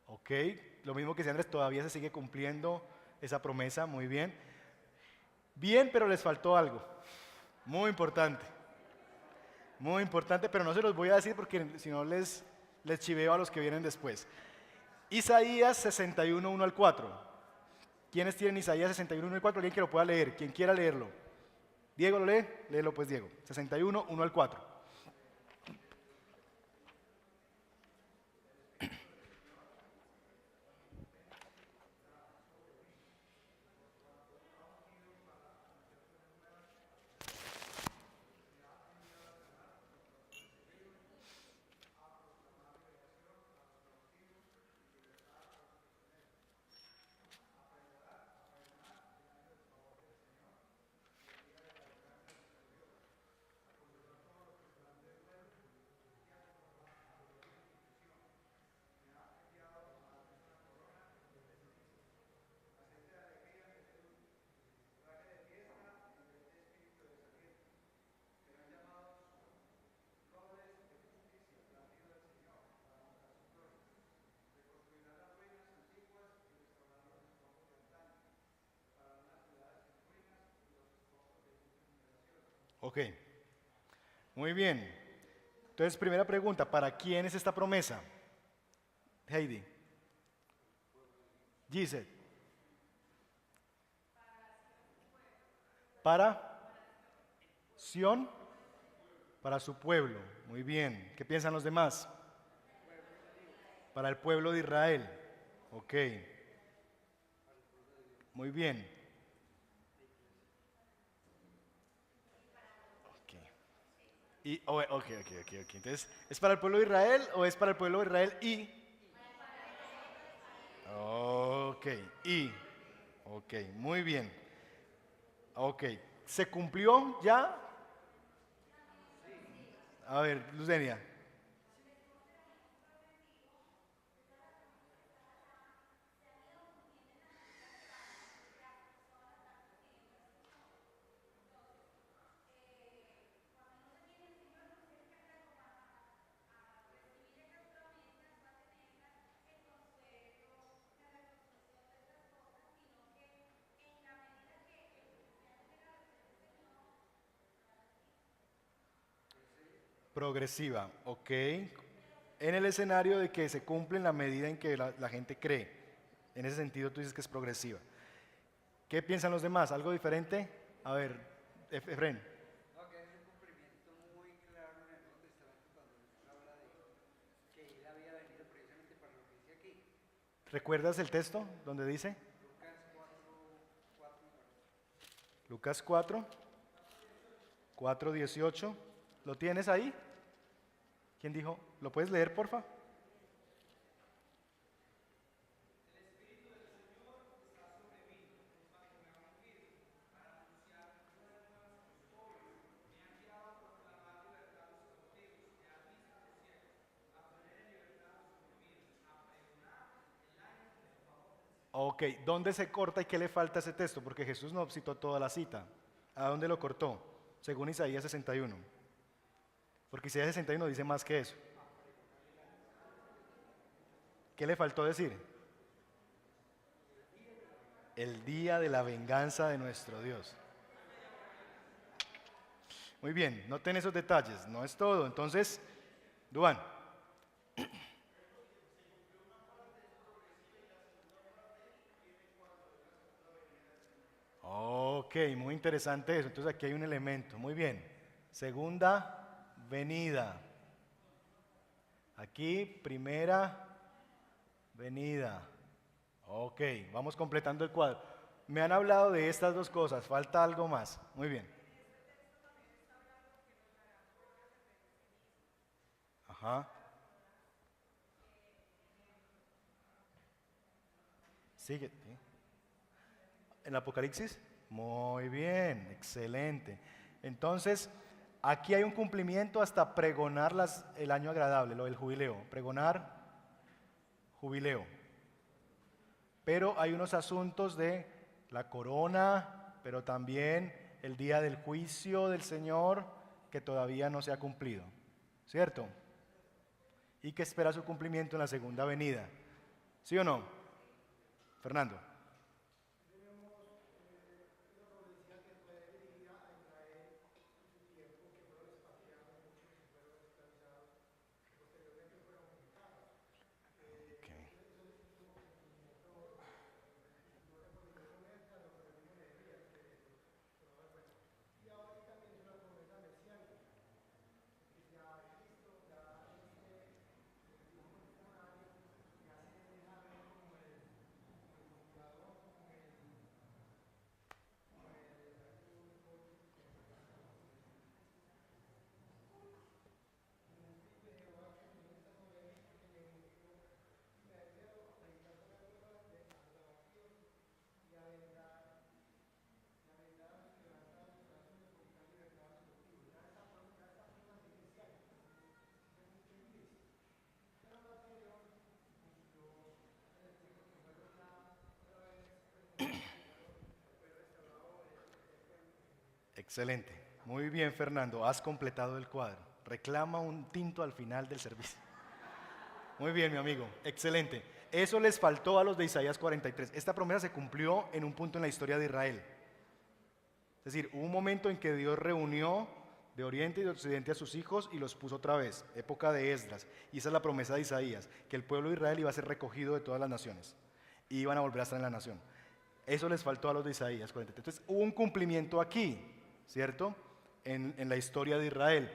Ok, lo mismo que decía Andrés, todavía se sigue cumpliendo esa promesa, muy bien. Bien, pero les faltó algo, muy importante. Muy importante, pero no se los voy a decir porque si no les chiveo a los que vienen después. Isaías 61, 1 al 4. ¿Quiénes tienen Isaías 61, 1 al 4? Alguien que lo pueda leer, quien quiera leerlo. Diego lo lee, léelo pues Diego. 61, 1 al 4. Ok, muy bien. Entonces, primera pregunta, ¿para quién es esta promesa? Heidi. Giselle. Para Sión, para su pueblo. Muy bien. ¿Qué piensan los demás? Para el pueblo de Israel. Ok, muy bien. Ok. Ok. Entonces, ¿es para el pueblo de Israel o es para el pueblo de Israel y? Ok, y. Ok, muy bien. Ok, ¿se cumplió ya? A ver, Lucenia. Progresiva, ok. En el escenario de que se cumple en la medida en que la gente cree. En ese sentido tú dices que es progresiva. ¿Qué piensan los demás? ¿Algo diferente? A ver, Efren. No, que es un cumplimiento muy claro en el Nuevo Testamento cuando Jesús habla de que él había venido precisamente para lo que dice aquí. ¿Recuerdas el texto donde dice? Lucas 4:4 me parece. Lucas 4, 4:18. ¿Lo tienes ahí? ¿Quién dijo? ¿Lo puedes leer, porfa? Ok, ¿dónde se corta y qué le falta a ese texto? Porque Jesús no citó toda la cita. ¿A dónde lo cortó? Según Isaías 61. Porque Isaías 61 dice más que eso. ¿Qué le faltó decir? El día de la venganza de nuestro Dios. Muy bien, noten esos detalles, no es todo. Entonces, Duan. Ok, muy interesante eso. Entonces aquí hay un elemento. Muy bien. Segunda venida. Aquí, primera venida. Ok, vamos completando el cuadro. Me han hablado de estas dos cosas, falta algo más. Muy bien. Ajá. Sigue. ¿Sí? ¿En Apocalipsis? Muy bien, excelente. Entonces, aquí hay un cumplimiento hasta pregonar el año agradable, lo del jubileo. Pregonar, jubileo. Pero hay unos asuntos de la corona, pero también el día del juicio del Señor que todavía no se ha cumplido, ¿cierto? Y que espera su cumplimiento en la segunda venida, ¿sí o no? Fernando. Ok. Excelente. Muy bien, Fernando. Has completado el cuadro. Reclama un tinto al final del servicio. Muy bien, mi amigo. Excelente. Eso les faltó a los de Isaías 43. Esta promesa se cumplió en un punto en la historia de Israel. Es decir, hubo un momento en que Dios reunió de oriente y de occidente a sus hijos y los puso otra vez, época de Esdras. Y esa es la promesa de Isaías, que el pueblo de Israel iba a ser recogido de todas las naciones y iban a volver a estar en la nación. Eso les faltó a los de Isaías 43. Entonces hubo un cumplimiento aquí, ¿cierto? En la historia de Israel.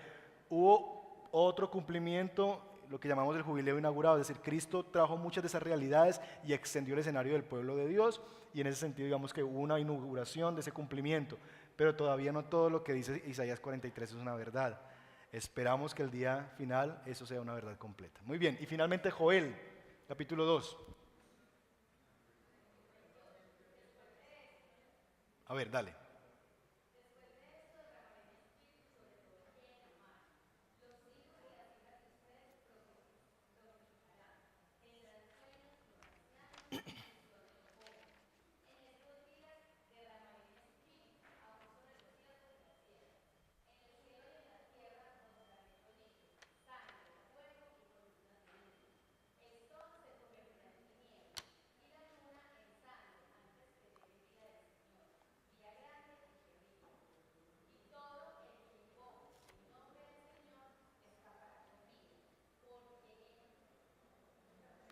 Hubo otro cumplimiento, lo que llamamos el jubileo inaugurado, es decir, Cristo trajo muchas de esas realidades y extendió el escenario del pueblo de Dios, y en ese sentido digamos que hubo una inauguración de ese cumplimiento, pero todavía no todo lo que dice Isaías 43 es una verdad. Esperamos que el día final eso sea una verdad completa. Muy bien, y finalmente Joel, capítulo 2. A ver, dale.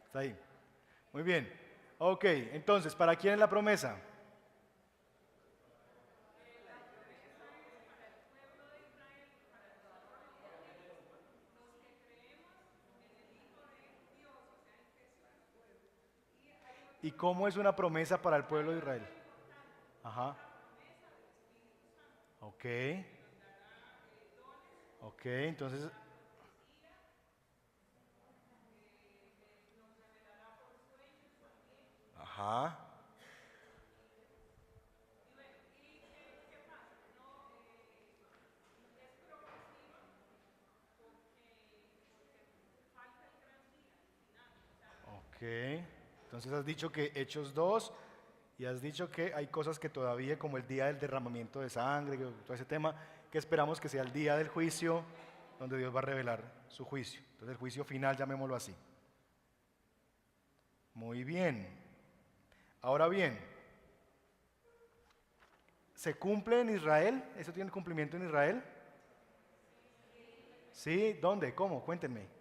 Está ahí. Muy bien. Ok, entonces, ¿para quién es la promesa? ¿Y cómo es una promesa para el pueblo de Israel? Ajá. Ok. Ok, entonces, ajá. Ok. Entonces has dicho que Hechos 2 y has dicho que hay cosas que todavía, como el día del derramamiento de sangre, todo ese tema, que esperamos que sea el día del juicio, donde Dios va a revelar su juicio. Entonces el juicio final, llamémoslo así. Muy bien. Ahora bien, ¿se cumple en Israel? ¿Eso tiene cumplimiento en Israel? Sí, ¿dónde? ¿Cómo? Cuéntenme.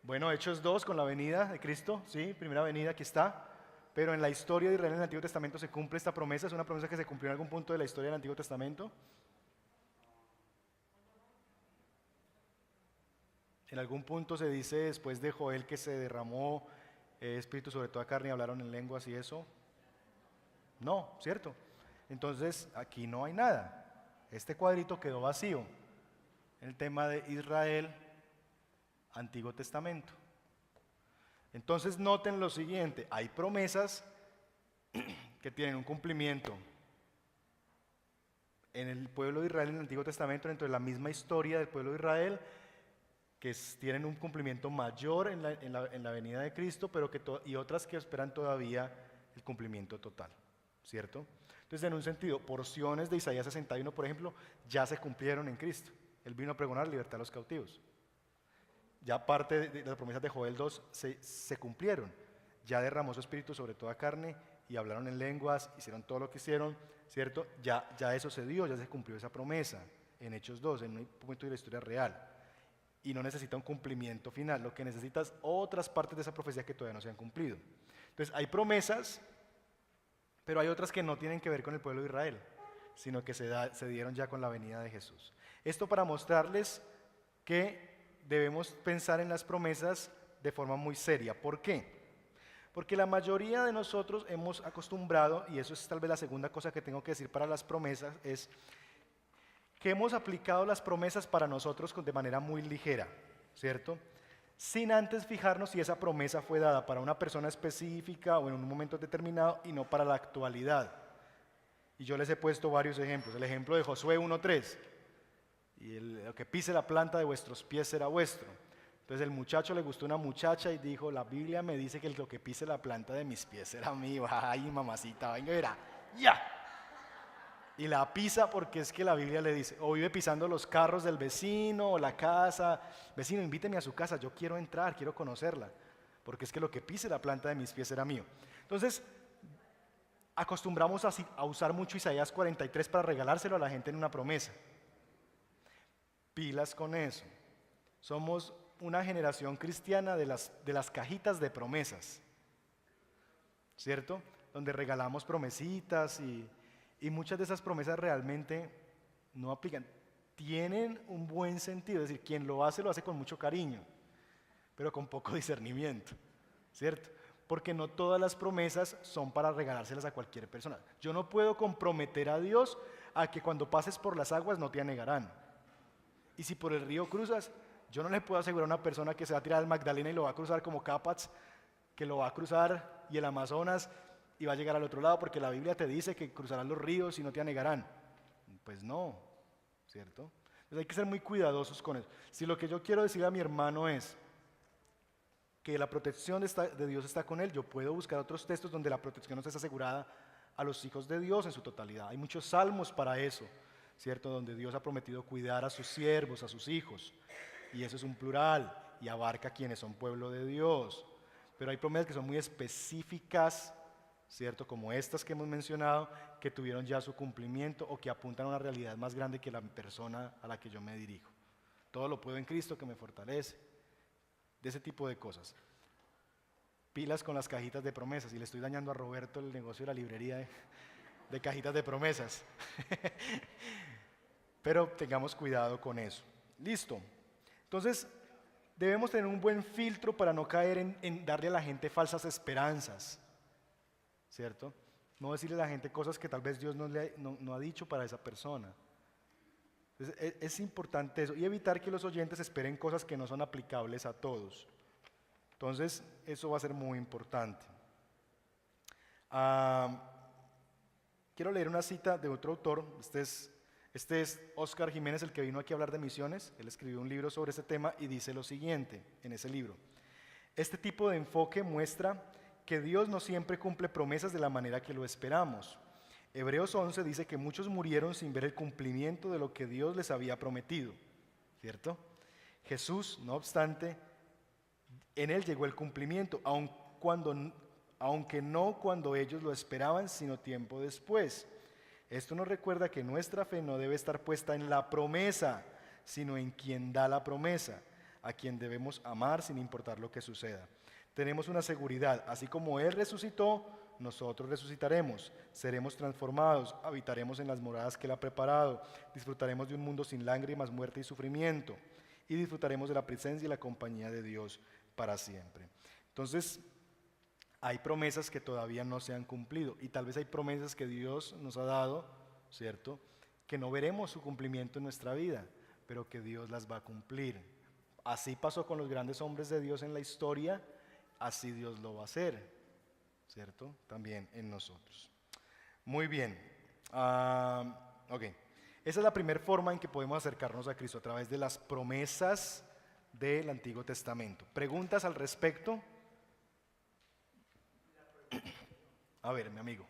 Bueno, Hechos 2 con la venida de Cristo, sí, primera venida, aquí está. Pero en la historia de Israel en el Antiguo Testamento se cumple esta promesa, es una promesa que se cumplió en algún punto de la historia del Antiguo Testamento. En algún punto se dice después de Joel que se derramó espíritu sobre toda carne y hablaron en lenguas y eso. No, ¿cierto? Entonces aquí no hay nada. Este cuadrito quedó vacío. El tema de Israel, Antiguo Testamento. Entonces noten lo siguiente, hay promesas que tienen un cumplimiento en el pueblo de Israel en el Antiguo Testamento, dentro de la misma historia del pueblo de Israel, tienen un cumplimiento mayor en la venida de Cristo, pero y otras que esperan todavía el cumplimiento total, ¿cierto? Entonces, en un sentido, porciones de Isaías 61, por ejemplo, ya se cumplieron en Cristo. Él vino a pregonar libertad a los cautivos. Ya parte de las promesas de Joel 2 se cumplieron. Ya derramó su espíritu sobre toda carne y hablaron en lenguas, hicieron todo lo que hicieron, ¿cierto? Ya eso se dio, ya se cumplió esa promesa en Hechos 2, en un momento de la historia real. Y no necesita un cumplimiento final, lo que necesita es otras partes de esa profecía que todavía no se han cumplido. Entonces, hay promesas, pero hay otras que no tienen que ver con el pueblo de Israel, sino que se dieron ya con la venida de Jesús. Esto para mostrarles que debemos pensar en las promesas de forma muy seria. ¿Por qué? Porque la mayoría de nosotros hemos acostumbrado, y eso es tal vez la segunda cosa que tengo que decir para las promesas, es que hemos aplicado las promesas para nosotros de manera muy ligera, ¿cierto? Sin antes fijarnos si esa promesa fue dada para una persona específica o en un momento determinado y no para la actualidad. Y yo les he puesto varios ejemplos. El ejemplo de Josué 1:3. Y lo que pise la planta de vuestros pies será vuestro. Entonces el muchacho le gustó una muchacha y dijo, la Biblia me dice que lo que pise la planta de mis pies será mío. Ay, mamacita, venga, verá, ya. Y la pisa porque es que la Biblia le dice, o vive pisando los carros del vecino o la casa. Vecino, invíteme a su casa, yo quiero entrar, quiero conocerla. Porque es que lo que pise la planta de mis pies será mío. Entonces, acostumbramos a usar mucho Isaías 43 para regalárselo a la gente en una promesa. Pilas con eso. Somos una generación cristiana de las cajitas de promesas, ¿cierto? Donde regalamos promesitas y muchas de esas promesas realmente no aplican. Tienen un buen sentido, es decir, quien lo hace con mucho cariño, pero con poco discernimiento, ¿cierto? Porque no todas las promesas son para regalárselas a cualquier persona. Yo no puedo comprometer a Dios a que cuando pases por las aguas no te anegarán. Y si por el río cruzas, yo no le puedo asegurar a una persona que se va a tirar al Magdalena y lo va a cruzar como Capats, que lo va a cruzar y el Amazonas y va a llegar al otro lado porque la Biblia te dice que cruzarán los ríos y no te anegarán. Pues no, ¿cierto? Entonces hay que ser muy cuidadosos con eso. Si lo que yo quiero decir a mi hermano es que la protección de Dios está con él, yo puedo buscar otros textos donde la protección no está asegurada a los hijos de Dios en su totalidad. Hay muchos salmos para eso, ¿cierto? Donde Dios ha prometido cuidar a sus siervos, a sus hijos. Y eso es un plural y abarca a quienes son pueblo de Dios. Pero hay promesas que son muy específicas, ¿cierto? Como estas que hemos mencionado, que tuvieron ya su cumplimiento o que apuntan a una realidad más grande que la persona a la que yo me dirijo. Todo lo puedo en Cristo que me fortalece. De ese tipo de cosas. Pilas con las cajitas de promesas. Y le estoy dañando a Roberto el negocio de la librería de cajitas de promesas. Pero tengamos cuidado con eso. Listo. Entonces, debemos tener un buen filtro para no caer en darle a la gente falsas esperanzas, ¿cierto? No decirle a la gente cosas que tal vez Dios no ha dicho para esa persona. Entonces, es importante eso y evitar que los oyentes esperen cosas que no son aplicables a todos. Entonces, eso va a ser muy importante. Quiero leer una cita de otro autor. Este es Óscar Jiménez, el que vino aquí a hablar de misiones. Él escribió un libro sobre ese tema y dice lo siguiente en ese libro. Este tipo de enfoque muestra que Dios no siempre cumple promesas de la manera que lo esperamos. Hebreos 11 dice que muchos murieron sin ver el cumplimiento de lo que Dios les había prometido, ¿cierto? Jesús, no obstante, en él llegó el cumplimiento, aunque no cuando ellos lo esperaban, sino tiempo después. Esto nos recuerda que nuestra fe no debe estar puesta en la promesa, sino en quien da la promesa, a quien debemos amar sin importar lo que suceda. Tenemos una seguridad, así como Él resucitó, nosotros resucitaremos, seremos transformados, habitaremos en las moradas que Él ha preparado, disfrutaremos de un mundo sin lágrimas, muerte y sufrimiento, y disfrutaremos de la presencia y la compañía de Dios para siempre. Entonces, hay promesas que todavía no se han cumplido y tal vez hay promesas que Dios nos ha dado, ¿cierto? Que no veremos su cumplimiento en nuestra vida, pero que Dios las va a cumplir. Así pasó con los grandes hombres de Dios en la historia, así Dios lo va a hacer, ¿cierto? También en nosotros. Muy bien. Ok. Esa es la primera forma en que podemos acercarnos a Cristo, a través de las promesas del Antiguo Testamento. ¿Preguntas al respecto? A ver, mi amigo.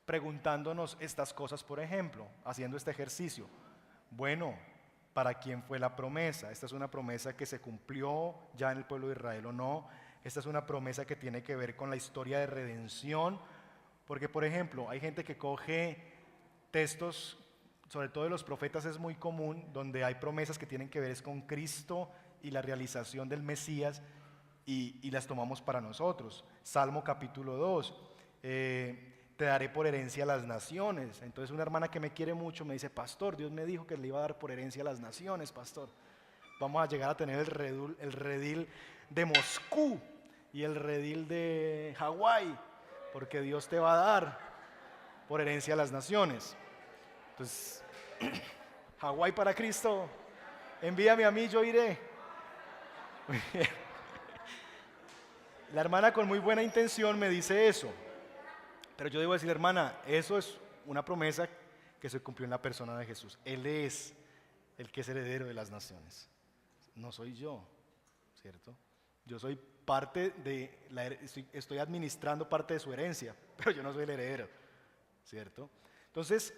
Preguntándonos estas cosas, por ejemplo, haciendo este ejercicio. Bueno, ¿para quién fue la promesa? ¿Esta es una promesa que se cumplió ya en el pueblo de Israel o no? ¿Esta es una promesa que tiene que ver con la historia de redención? Porque, por ejemplo, hay gente que coge textos, sobre todo de los profetas es muy común, donde hay promesas que tienen que ver es con Cristo y la realización del Mesías y las tomamos para nosotros. Salmo capítulo 2. Te daré por herencia a las naciones. Entonces una hermana que me quiere mucho me dice, pastor, Dios me dijo que le iba a dar por herencia a las naciones, pastor. Vamos a llegar a tener el redil de Moscú y el redil de Hawái, porque Dios te va a dar por herencia a las naciones. Entonces, Hawái para Cristo, envíame a mí, yo iré. La hermana con muy buena intención me dice eso. Pero yo debo decir, hermana, eso es una promesa que se cumplió en la persona de Jesús. Él es el que es heredero de las naciones. No soy yo, ¿cierto? Yo soy parte de estoy administrando parte de su herencia, pero yo no soy el heredero, ¿cierto? Entonces,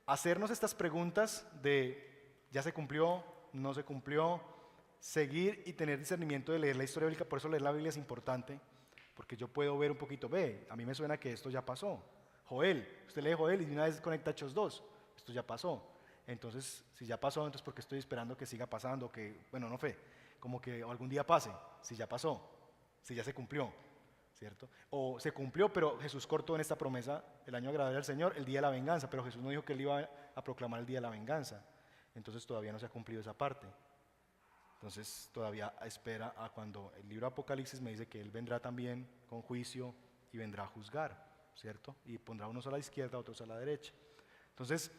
hacernos estas preguntas de ¿ya se cumplió? ¿No se cumplió? Seguir y tener discernimiento de leer la historia bíblica, por eso leer la Biblia es importante. Porque yo puedo ver un poquito, a mí me suena que esto ya pasó. Joel, usted lee Joel y de una vez conecta Hechos 2, esto ya pasó. Entonces, si ya pasó, entonces ¿por qué estoy esperando que siga pasando? No fe, como que algún día pase, si ya pasó, si ya se cumplió, ¿cierto? O se cumplió, pero Jesús cortó en esta promesa el año agradable al Señor, el día de la venganza, pero Jesús no dijo que él iba a proclamar el día de la venganza. Entonces todavía no se ha cumplido esa parte. Entonces todavía espera a cuando el libro de Apocalipsis me dice que Él vendrá también con juicio y vendrá a juzgar, ¿cierto? Y pondrá unos a la izquierda, otros a la derecha. Entonces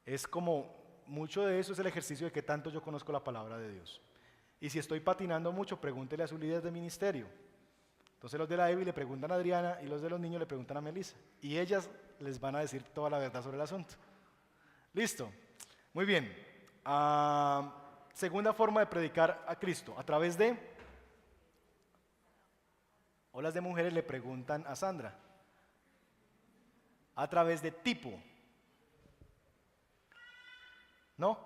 es como, mucho de eso es el ejercicio de que tanto yo conozco la palabra de Dios. Y si estoy patinando mucho, pregúntele a sus líderes de ministerio. Entonces los de la EVI le preguntan a Adriana y los de los niños le preguntan a Melissa. Y ellas les van a decir toda la verdad sobre el asunto. ¿Listo? Muy bien. Segunda forma de predicar a Cristo, a través de olas de mujeres le preguntan a Sandra, a través de tipo, ¿no?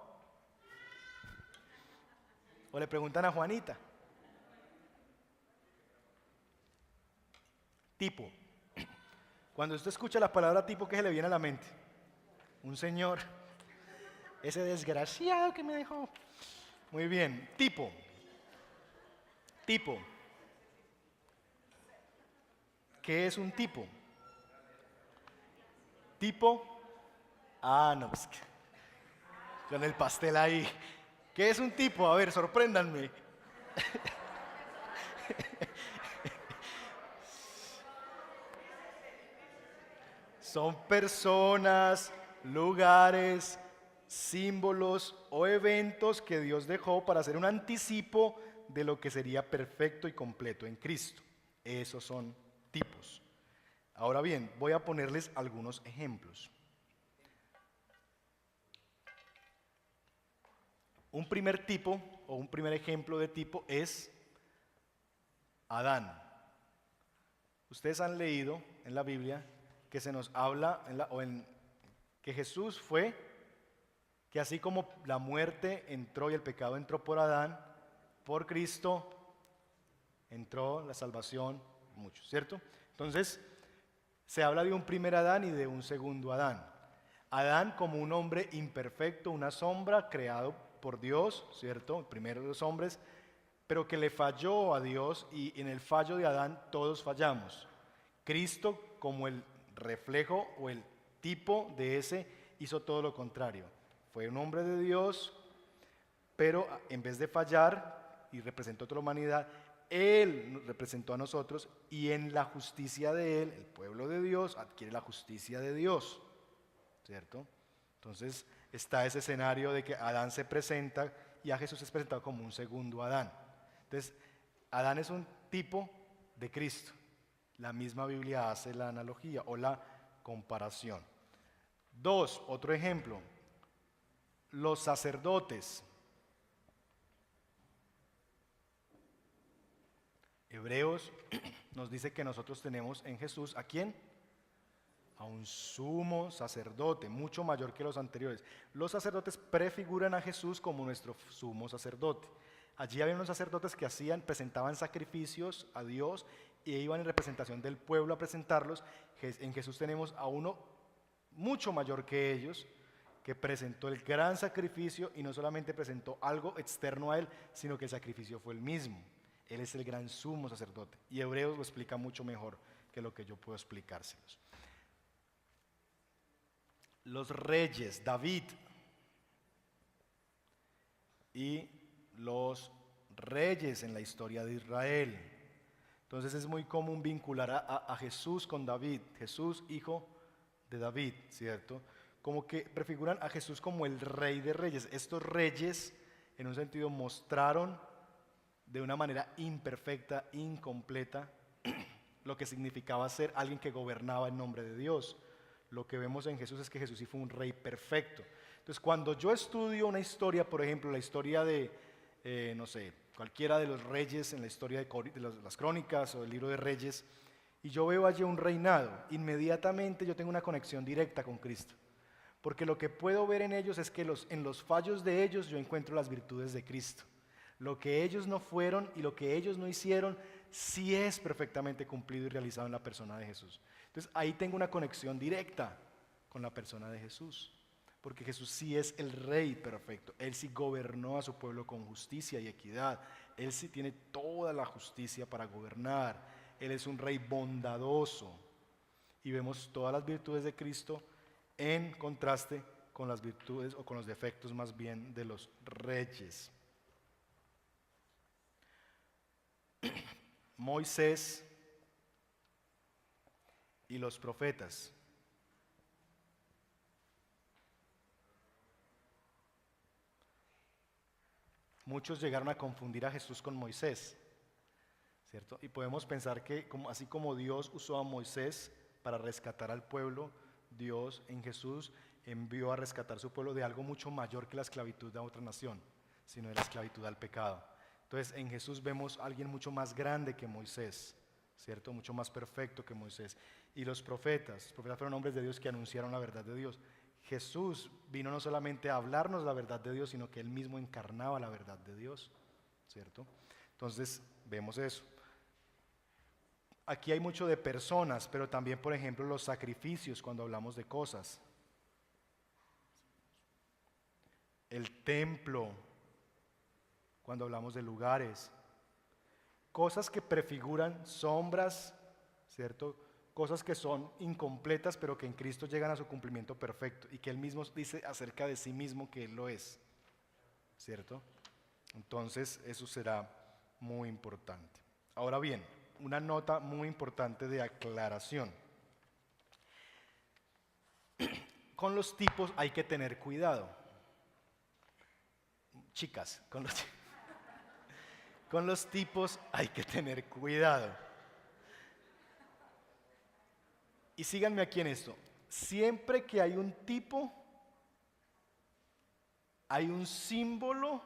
O le preguntan a Juanita, tipo. Cuando usted escucha la palabra tipo, ¿qué se le viene a la mente? Un señor, ese desgraciado que me dejó. Muy bien, tipo. Tipo. ¿Qué es un tipo? Tipo. No, pues con el pastel ahí. ¿Qué es un tipo? A ver, sorpréndanme. Son personas, lugares, símbolos o eventos que Dios dejó para hacer un anticipo de lo que sería perfecto y completo en Cristo. Esos son tipos. Ahora bien, voy a ponerles algunos ejemplos. Un primer tipo o un primer ejemplo de tipo es Adán. Ustedes han leído en la Biblia que se nos habla que Jesús fue, que así como la muerte entró y el pecado entró por Adán, por Cristo entró la salvación, muchos, ¿cierto? Entonces, se habla de un primer Adán y de un segundo Adán. Adán como un hombre imperfecto, una sombra creado por Dios, ¿cierto? El primero de los hombres, pero que le falló a Dios y en el fallo de Adán todos fallamos. Cristo como el reflejo o el tipo de ese hizo todo lo contrario. Fue un hombre de Dios, pero en vez de fallar y representó a toda la humanidad, Él nos representó a nosotros y en la justicia de Él, el pueblo de Dios adquiere la justicia de Dios, ¿cierto? Entonces está ese escenario de que Adán se presenta y a Jesús es presentado como un segundo Adán. Entonces, Adán es un tipo de Cristo. La misma Biblia hace la analogía o la comparación. Dos, otro ejemplo, los sacerdotes. Hebreos nos dice que nosotros tenemos en Jesús, ¿a quién? A un sumo sacerdote, mucho mayor que los anteriores. Los sacerdotes prefiguran a Jesús como nuestro sumo sacerdote. Allí había unos sacerdotes que presentaban sacrificios a Dios e iban en representación del pueblo a presentarlos. En Jesús tenemos a uno mucho mayor que ellos, que presentó el gran sacrificio y no solamente presentó algo externo a él, sino que el sacrificio fue el mismo. Él es el gran sumo sacerdote. Y Hebreos lo explica mucho mejor que lo que yo puedo explicárselos. Los reyes, David y los reyes en la historia de Israel. Entonces es muy común vincular a Jesús con David, Jesús hijo de David, ¿cierto? Como que prefiguran a Jesús como el rey de reyes. Estos reyes, en un sentido, mostraron de una manera imperfecta, incompleta, lo que significaba ser alguien que gobernaba en nombre de Dios. Lo que vemos en Jesús es que Jesús sí fue un rey perfecto. Entonces, cuando yo estudio una historia, por ejemplo, la historia de, no sé, cualquiera de los reyes en la historia de las crónicas o del libro de Reyes, y yo veo allí un reinado, inmediatamente yo tengo una conexión directa con Cristo. Porque lo que puedo ver en ellos es que en los fallos de ellos yo encuentro las virtudes de Cristo. Lo que ellos no fueron y lo que ellos no hicieron sí es perfectamente cumplido y realizado en la persona de Jesús. Entonces ahí tengo una conexión directa con la persona de Jesús, porque Jesús sí es el rey perfecto. Él sí gobernó a su pueblo con justicia y equidad. Él sí tiene toda la justicia para gobernar. Él es un rey bondadoso. Y vemos todas las virtudes de Cristo en contraste con las virtudes o con los defectos más bien de los reyes. Moisés y los profetas. Muchos llegaron a confundir a Jesús con Moisés, ¿cierto? Y podemos pensar que así como Dios usó a Moisés para rescatar al pueblo, Dios en Jesús envió a rescatar a su pueblo de algo mucho mayor que la esclavitud de otra nación, sino de la esclavitud al pecado. Entonces en Jesús vemos a alguien mucho más grande que Moisés, ¿cierto? Mucho más perfecto que Moisés. Y los profetas fueron hombres de Dios que anunciaron la verdad de Dios. Jesús vino no solamente a hablarnos la verdad de Dios, sino que Él mismo encarnaba la verdad de Dios, ¿cierto? Entonces vemos eso. Aquí hay mucho de personas, pero también, por ejemplo, los sacrificios cuando hablamos de cosas. El templo, cuando hablamos de lugares. Cosas que prefiguran sombras, ¿cierto? Cosas que son incompletas, pero que en Cristo llegan a su cumplimiento perfecto y que Él mismo dice acerca de sí mismo que Él lo es, ¿cierto? Entonces, eso será muy importante. Ahora bien, una nota muy importante de aclaración. Con los tipos hay que tener cuidado. Chicas, con los tipos hay que tener cuidado. Y síganme aquí en esto. Siempre que hay un tipo, hay un símbolo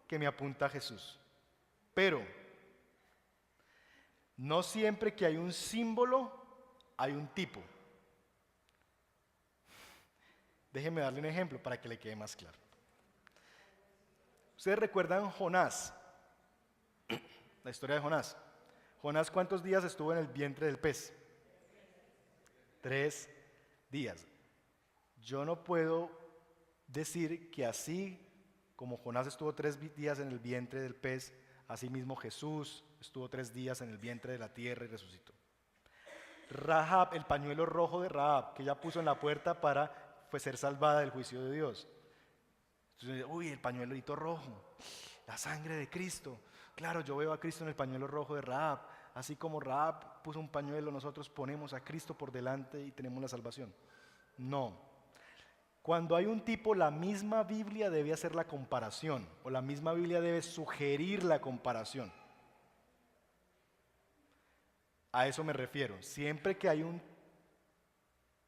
que me apunta a Jesús. Pero no siempre que hay un símbolo, hay un tipo. Déjenme darle un ejemplo para que le quede más claro. ¿Ustedes recuerdan Jonás? La historia de Jonás. Jonás, ¿cuántos días estuvo en el vientre del pez? 3 días. Yo no puedo decir que así como Jonás estuvo 3 días en el vientre del pez, así mismo Jesús estuvo 3 días en el vientre de la tierra y resucitó. Rahab, el pañuelo rojo de Rahab, que ella puso en la puerta para ser salvada del juicio de Dios. Entonces, uy, el pañuelito rojo, la sangre de Cristo. Claro, yo veo a Cristo en el pañuelo rojo de Rahab. Así como Rahab puso un pañuelo, nosotros ponemos a Cristo por delante y tenemos la salvación. No. Cuando hay un tipo, la misma Biblia debe hacer la comparación, o la misma Biblia debe sugerir la comparación. A eso me refiero. Siempre que hay un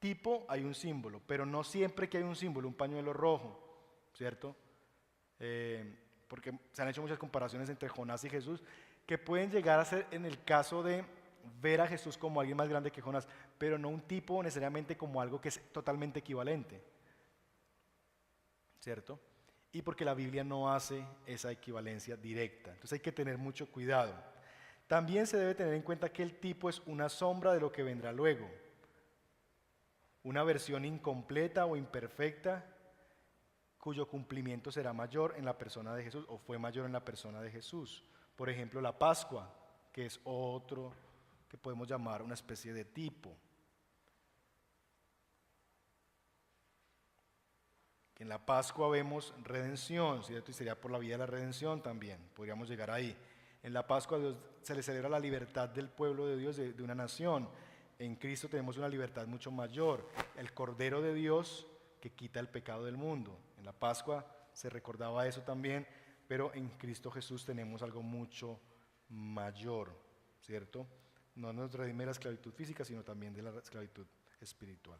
tipo hay un símbolo, pero no siempre que hay un símbolo, un pañuelo rojo, ¿cierto? Porque se han hecho muchas comparaciones entre Jonás y Jesús, que pueden llegar a ser en el caso de ver a Jesús como alguien más grande que Jonás, pero no un tipo necesariamente como algo que es totalmente equivalente, ¿cierto? Y porque la Biblia no hace esa equivalencia directa, entonces hay que tener mucho cuidado. También se debe tener en cuenta que el tipo es una sombra de lo que vendrá luego, una versión incompleta o imperfecta cuyo cumplimiento será mayor en la persona de Jesús o fue mayor en la persona de Jesús. Por ejemplo, la Pascua, que es otro que podemos llamar una especie de tipo. En la Pascua vemos redención, ¿cierto? Y sería por la vía de la redención también, podríamos llegar ahí. En la Pascua a Dios se le celebra la libertad del pueblo de Dios, de una nación. En Cristo tenemos una libertad mucho mayor. El Cordero de Dios que quita el pecado del mundo. En la Pascua se recordaba eso también, pero en Cristo Jesús tenemos algo mucho mayor, ¿cierto? No nos redime la esclavitud física, sino también de la esclavitud espiritual.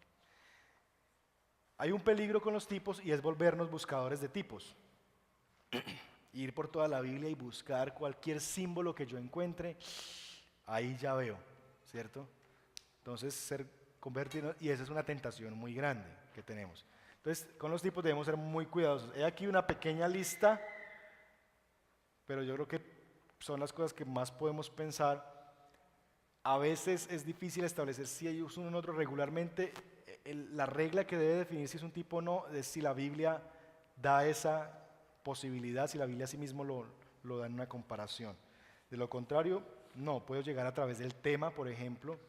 Hay un peligro con los tipos y es volvernos buscadores de tipos. Ir por toda la Biblia y buscar cualquier símbolo que yo encuentre, ahí ya veo, ¿cierto? Entonces, convertirnos, y esa es una tentación muy grande que tenemos. Entonces, con los tipos debemos ser muy cuidadosos. He aquí una pequeña lista, pero yo creo que son las cosas que más podemos pensar. A veces es difícil establecer si hay uno en otro regularmente. La regla que debe definir si es un tipo o no es si la Biblia da esa posibilidad, si la Biblia a sí mismo lo da en una comparación. De lo contrario, no, puedo llegar a través del tema, por ejemplo,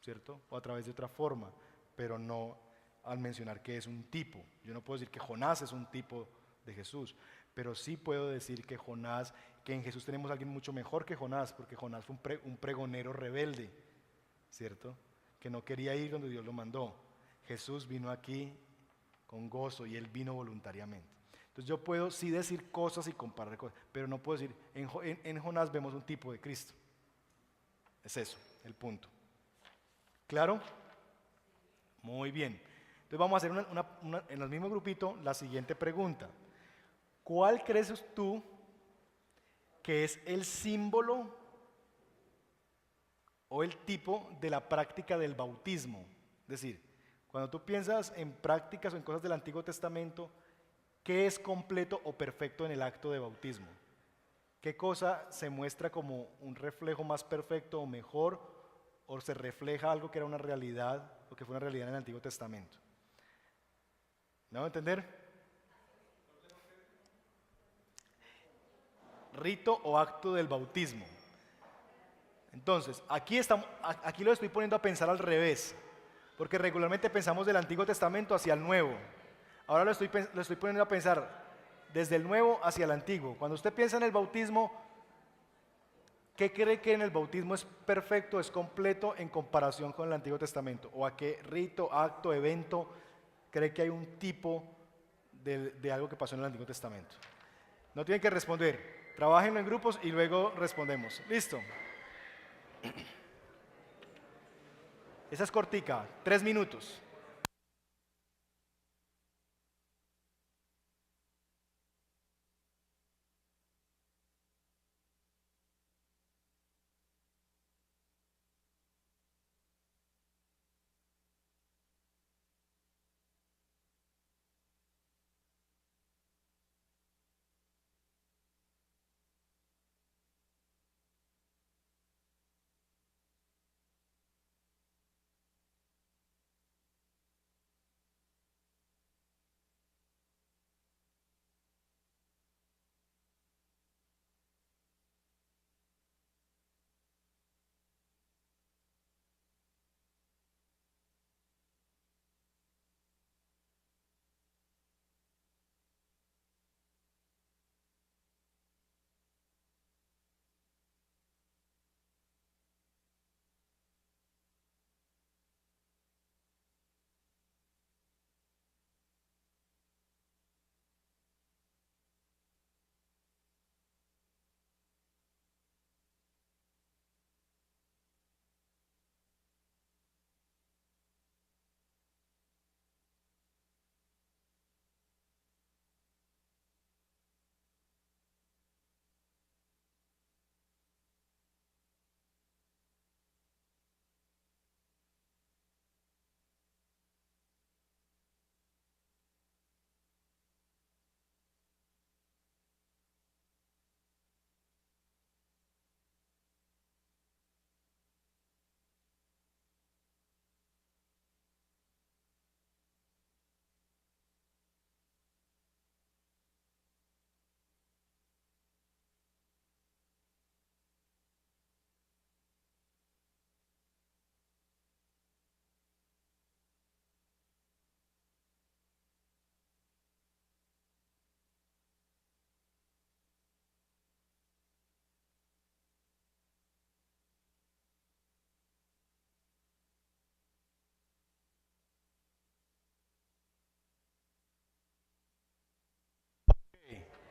¿cierto? O a través de otra forma, pero no al mencionar que es un tipo. Yo no puedo decir que Jonás es un tipo de Jesús, pero sí puedo decir que Jonás, que en Jesús tenemos a alguien mucho mejor que Jonás, porque Jonás fue un pregonero rebelde, ¿cierto? Que no quería ir donde Dios lo mandó. Jesús vino aquí con gozo y Él vino voluntariamente. Entonces yo puedo sí decir cosas y comparar cosas, pero no puedo decir, en Jonás vemos un tipo de Cristo. Es eso, el punto. ¿Claro? Muy bien. Entonces vamos a hacer en el mismo grupito la siguiente pregunta. ¿Cuál crees tú que es el símbolo o el tipo de la práctica del bautismo? Es decir, cuando tú piensas en prácticas o en cosas del Antiguo Testamento, ¿qué es completo o perfecto en el acto de bautismo? ¿Qué cosa se muestra como un reflejo más perfecto o mejor, o se refleja algo que era una realidad o que fue una realidad en el Antiguo Testamento? ¿Me van a entender? Rito o acto del bautismo. Entonces, aquí lo estoy poniendo a pensar al revés, porque regularmente pensamos del Antiguo Testamento hacia el Nuevo. Ahora lo estoy poniendo a pensar desde el Nuevo hacia el Antiguo. Cuando usted piensa en el bautismo, ¿qué cree que en el bautismo es perfecto, es completo en comparación con el Antiguo Testamento? ¿O a qué rito, acto, evento cree que hay un tipo de algo que pasó en el Antiguo Testamento? No tienen que responder. Trabajenlo en grupos y luego respondemos. ¿Listo? Esa es cortica, 3 minutos.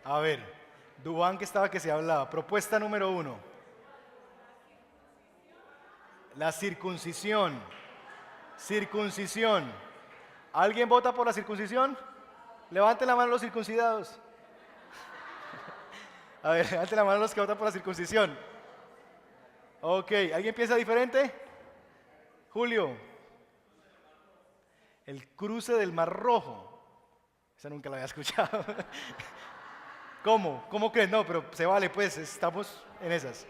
A ver, Dubán que estaba que se hablaba. Propuesta número 1. La circuncisión. Circuncisión. ¿Alguien vota por la circuncisión? Levanten la mano los circuncidados. A ver, levanten la mano los que votan por la circuncisión. Ok, ¿alguien piensa diferente? Julio. El cruce del Mar Rojo. Esa nunca la había escuchado. ¿Cómo? ¿Cómo crees? No, pero se vale, pues, estamos en esas.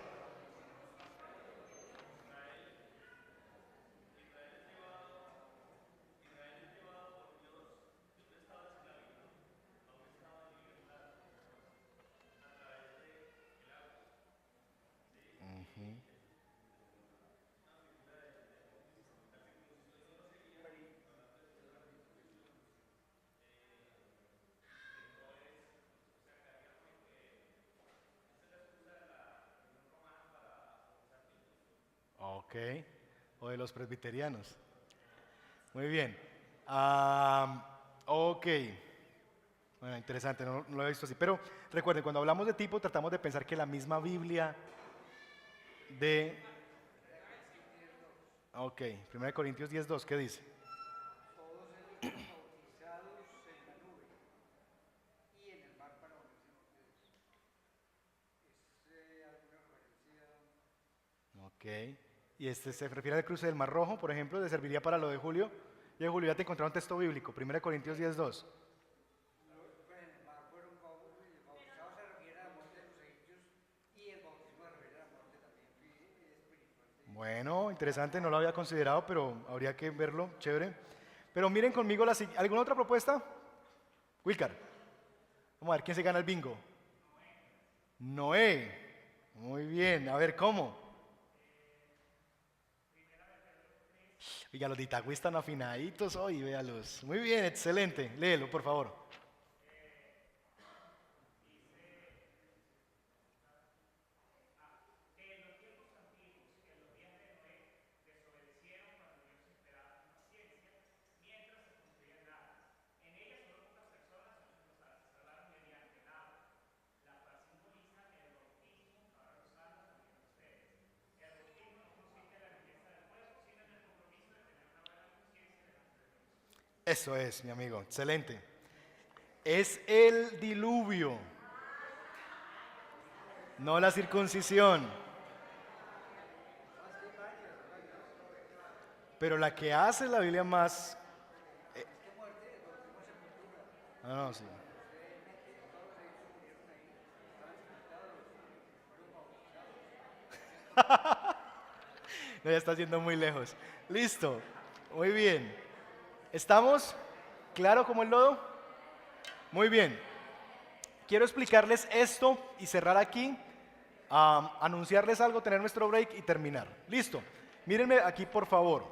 Ok, o de los presbiterianos. Muy bien. Ok, bueno, interesante, no lo he visto así. Pero recuerden, cuando hablamos de tipo, tratamos de pensar que la misma Biblia de... Ok, 1 Corintios 10:2, ¿qué dice? Todos ellos fueron bautizados en la nube y en el mar para unirse en ustedes. ¿Es alguna referencia? Ok, y este se refiere al cruce del Mar Rojo, por ejemplo, ¿le serviría para lo de Julio? Y Julio, ya te encontré un texto bíblico, 1 Corintios 10:2. Pues en el mar fueron bautizados, se refiere a la muerte de los egipcios y el bautismo se refiere a la muerte también espiritual de... Bueno, interesante, no lo había considerado, pero habría que verlo, chévere. Pero miren conmigo, ¿alguna otra propuesta? Wilcar, vamos a ver quién se gana el bingo. Noé. Muy bien, a ver cómo. Oiga, los de Itagüí están afinaditos hoy, véalos. Muy bien, excelente. Léelo, por favor. Eso es, mi amigo, excelente. Es el diluvio, no la circuncisión. Pero la que hace la Biblia más... no, sí. No, ya está yendo muy lejos. Listo, muy bien. ¿Estamos? ¿Claro como el lodo? Muy bien. Quiero explicarles esto y cerrar aquí, anunciarles algo, tener nuestro break y terminar. Listo. Mírenme aquí, por favor.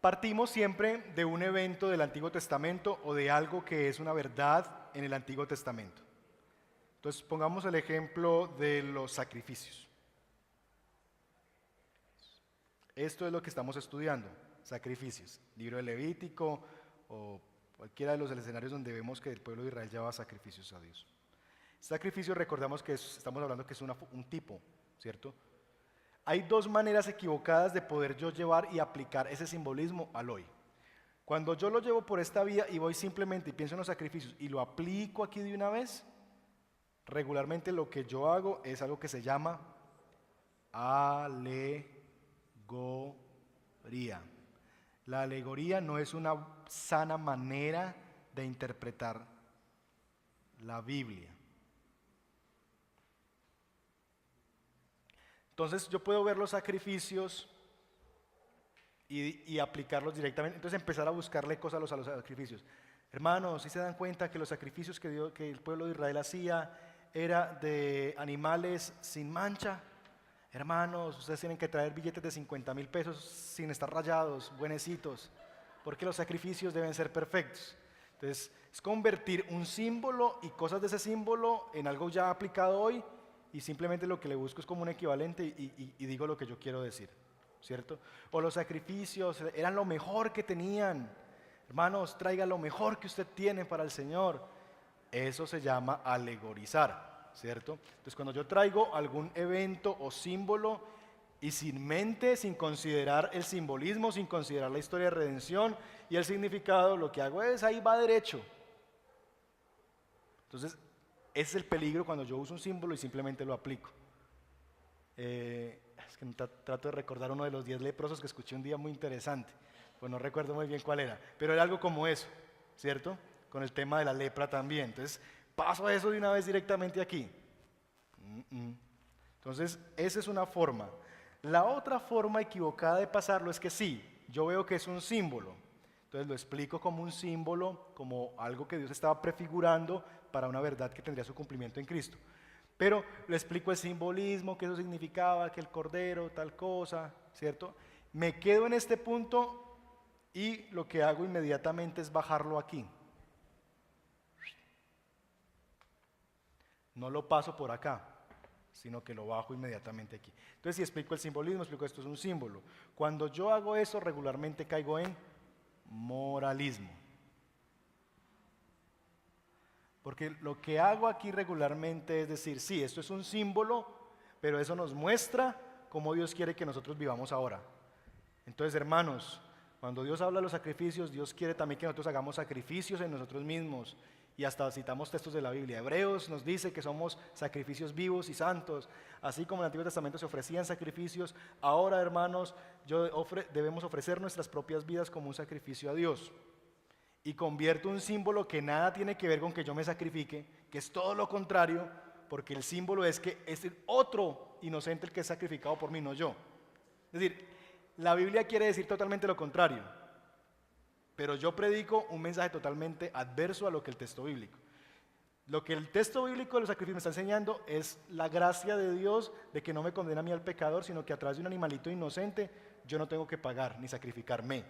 Partimos siempre de un evento del Antiguo Testamento o de algo que es una verdad en el Antiguo Testamento. Entonces, pongamos el ejemplo de los sacrificios. Esto es lo que estamos estudiando, sacrificios. Libro de Levítico o cualquiera de los escenarios donde vemos que el pueblo de Israel llevaba sacrificios a Dios. Sacrificio, recordamos que estamos hablando que es un tipo, ¿cierto? Hay dos maneras equivocadas de poder yo llevar y aplicar ese simbolismo al hoy. Cuando yo lo llevo por esta vía y voy simplemente y pienso en los sacrificios y lo aplico aquí de una vez, regularmente lo que yo hago es algo que se llama alegoría. La alegoría no es una sana manera de interpretar la Biblia. Entonces yo puedo ver los sacrificios y aplicarlos directamente. Entonces empezar a buscarle cosas a los sacrificios. Hermanos, ¿sí se dan cuenta que los sacrificios que el pueblo de Israel hacía era de animales sin mancha? Hermanos, ustedes tienen que traer billetes de 50,000 pesos sin estar rayados, buenecitos, porque los sacrificios deben ser perfectos. Entonces, es convertir un símbolo y cosas de ese símbolo en algo ya aplicado hoy, y simplemente lo que le busco es como un equivalente y digo lo que yo quiero decir, ¿cierto? O los sacrificios eran lo mejor que tenían. Hermanos, traiga lo mejor que usted tiene para el Señor. Eso se llama alegorizar, ¿cierto? Entonces, cuando yo traigo algún evento o símbolo y sin mente, sin considerar el simbolismo, sin considerar la historia de redención y el significado, lo que hago es ahí va derecho. Entonces, ese es el peligro cuando yo uso un símbolo y simplemente lo aplico. Es que trato de recordar uno de los 10 leprosos que escuché un día muy interesante, pues no recuerdo muy bien cuál era, pero era algo como eso, ¿cierto? Con el tema de la lepra también. Entonces, paso a eso de una vez directamente aquí. Entonces, esa es una forma. La otra forma equivocada de pasarlo es que sí, yo veo que es un símbolo. Entonces lo explico como un símbolo, como algo que Dios estaba prefigurando para una verdad que tendría su cumplimiento en Cristo. Pero le explico el simbolismo, qué eso significaba, que el cordero, tal cosa, ¿cierto? Me quedo en este punto y lo que hago inmediatamente es bajarlo aquí. No lo paso por acá, sino que lo bajo inmediatamente aquí. Entonces, si explico el simbolismo, explico esto es un símbolo. Cuando yo hago eso, regularmente caigo en moralismo. Porque lo que hago aquí regularmente es decir, sí, esto es un símbolo, pero eso nos muestra cómo Dios quiere que nosotros vivamos ahora. Entonces, hermanos, cuando Dios habla de los sacrificios, Dios quiere también que nosotros hagamos sacrificios en nosotros mismos. Y hasta citamos textos de la Biblia. Hebreos nos dice que somos sacrificios vivos y santos. Así como en el Antiguo Testamento se ofrecían sacrificios, ahora, hermanos, debemos ofrecer nuestras propias vidas como un sacrificio a Dios. Y convierto un símbolo que nada tiene que ver con que yo me sacrifique, que es todo lo contrario, porque el símbolo es que es el otro inocente el que es sacrificado por mí, no yo. Es decir, la Biblia quiere decir totalmente lo contrario. Pero yo predico un mensaje totalmente adverso a lo que el texto bíblico. Lo que el texto bíblico de los sacrificios me está enseñando es la gracia de Dios de que no me condena a mí al pecador, sino que a través de un animalito inocente yo no tengo que pagar ni sacrificarme.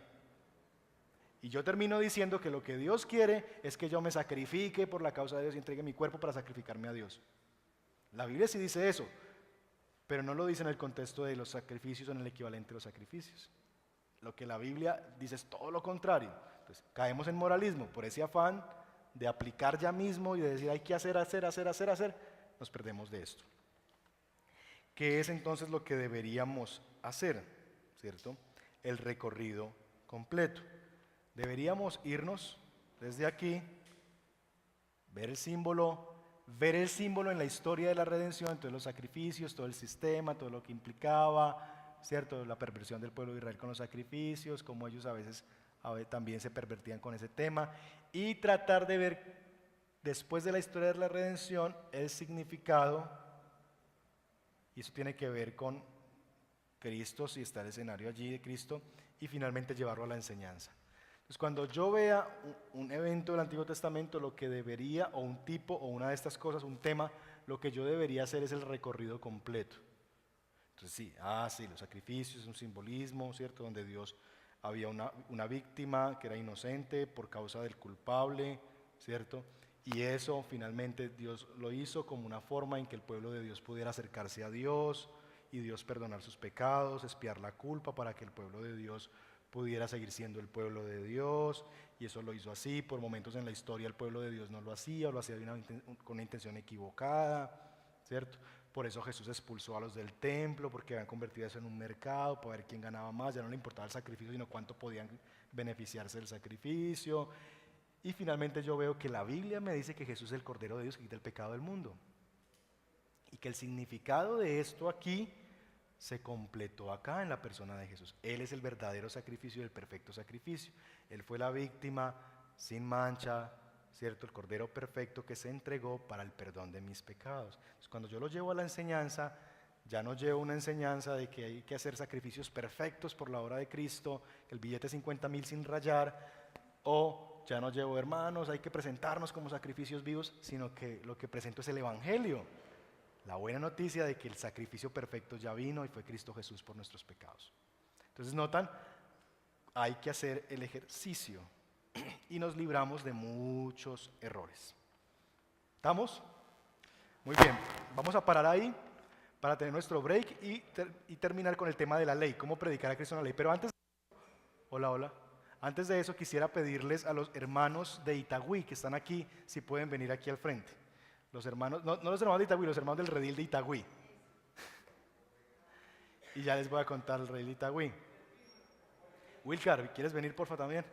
Y yo termino diciendo que lo que Dios quiere es que yo me sacrifique por la causa de Dios y entregue mi cuerpo para sacrificarme a Dios. La Biblia sí dice eso, pero no lo dice en el contexto de los sacrificios o en el equivalente de los sacrificios. Lo que la Biblia dice es todo lo contrario. Entonces, caemos en moralismo por ese afán de aplicar ya mismo y de decir hay que hacer, nos perdemos de esto. ¿Qué es entonces lo que deberíamos hacer? ¿Cierto? El recorrido completo. Deberíamos irnos desde aquí, ver el símbolo en la historia de la redención, entonces los sacrificios, todo el sistema, todo lo que implicaba, ¿cierto? La perversión del pueblo de Israel con los sacrificios, como ellos a veces también se pervertían con ese tema, y tratar de ver, después de la historia de la redención, el significado, y eso tiene que ver con Cristo, si está el escenario allí de Cristo, y finalmente llevarlo a la enseñanza. Entonces, cuando yo vea un evento del Antiguo Testamento, lo que debería, o un tipo, o una de estas cosas, un tema, lo que yo debería hacer es el recorrido completo. Entonces sí, los sacrificios, un simbolismo, ¿cierto? Donde Dios había una víctima que era inocente por causa del culpable, ¿cierto? Y eso finalmente Dios lo hizo como una forma en que el pueblo de Dios pudiera acercarse a Dios y Dios perdonar sus pecados, expiar la culpa para que el pueblo de Dios pudiera seguir siendo el pueblo de Dios, y eso lo hizo así. Por momentos en la historia el pueblo de Dios no lo hacía, o lo hacía con una intención equivocada, ¿cierto? Por eso Jesús expulsó a los del templo, porque habían convertido eso en un mercado para ver quién ganaba más. Ya no le importaba el sacrificio, sino cuánto podían beneficiarse del sacrificio. Y finalmente yo veo que la Biblia me dice que Jesús es el Cordero de Dios que quita el pecado del mundo. Y que el significado de esto aquí se completó acá en la persona de Jesús. Él es el verdadero sacrificio y el perfecto sacrificio. Él fue la víctima sin mancha, ¿cierto? El Cordero perfecto que se entregó para el perdón de mis pecados. Entonces, cuando yo lo llevo a la enseñanza, ya no llevo una enseñanza de que hay que hacer sacrificios perfectos por la obra de Cristo, el billete 50,000 sin rayar, o ya no llevo, hermanos, hay que presentarnos como sacrificios vivos, sino que lo que presento es el Evangelio. La buena noticia de que el sacrificio perfecto ya vino y fue Cristo Jesús por nuestros pecados. Entonces, notan, hay que hacer el ejercicio y nos libramos de muchos errores. ¿Estamos? Muy bien, vamos a parar ahí para tener nuestro break y terminar con el tema de la ley, cómo predicar a Cristo en la ley. Pero antes, hola. Antes de eso quisiera pedirles a los hermanos de Itagüí que están aquí, si pueden venir aquí al frente. Los hermanos, no los hermanos de Itagüí, los hermanos del redil de Itagüí. Y ya les voy a contar el redil de Itagüí. Wilcar, ¿quieres venir porfa también?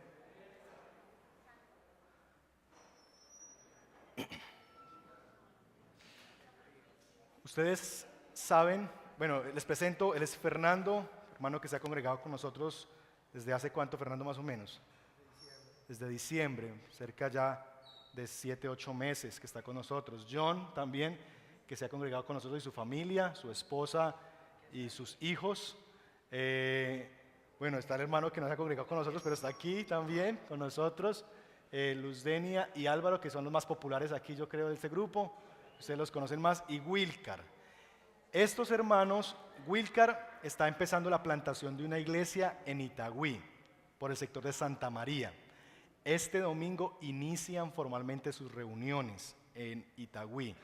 Ustedes saben, bueno, les presento, él es Fernando, hermano que se ha congregado con nosotros desde hace cuánto, Fernando, más o menos. Desde diciembre, cerca ya de 7, 8 meses que está con nosotros. John también, que se ha congregado con nosotros y su familia, su esposa y sus hijos. Bueno, está el hermano que no se ha congregado con nosotros, pero está aquí también con nosotros. Luzdenia y Álvaro, que son los más populares aquí, yo creo, de este grupo. Ustedes los conocen más. Y Wilcar. Estos hermanos, Wilcar está empezando la plantación de una iglesia en Itagüí, por el sector de Santa María. Este domingo inician formalmente sus reuniones en Itagüí.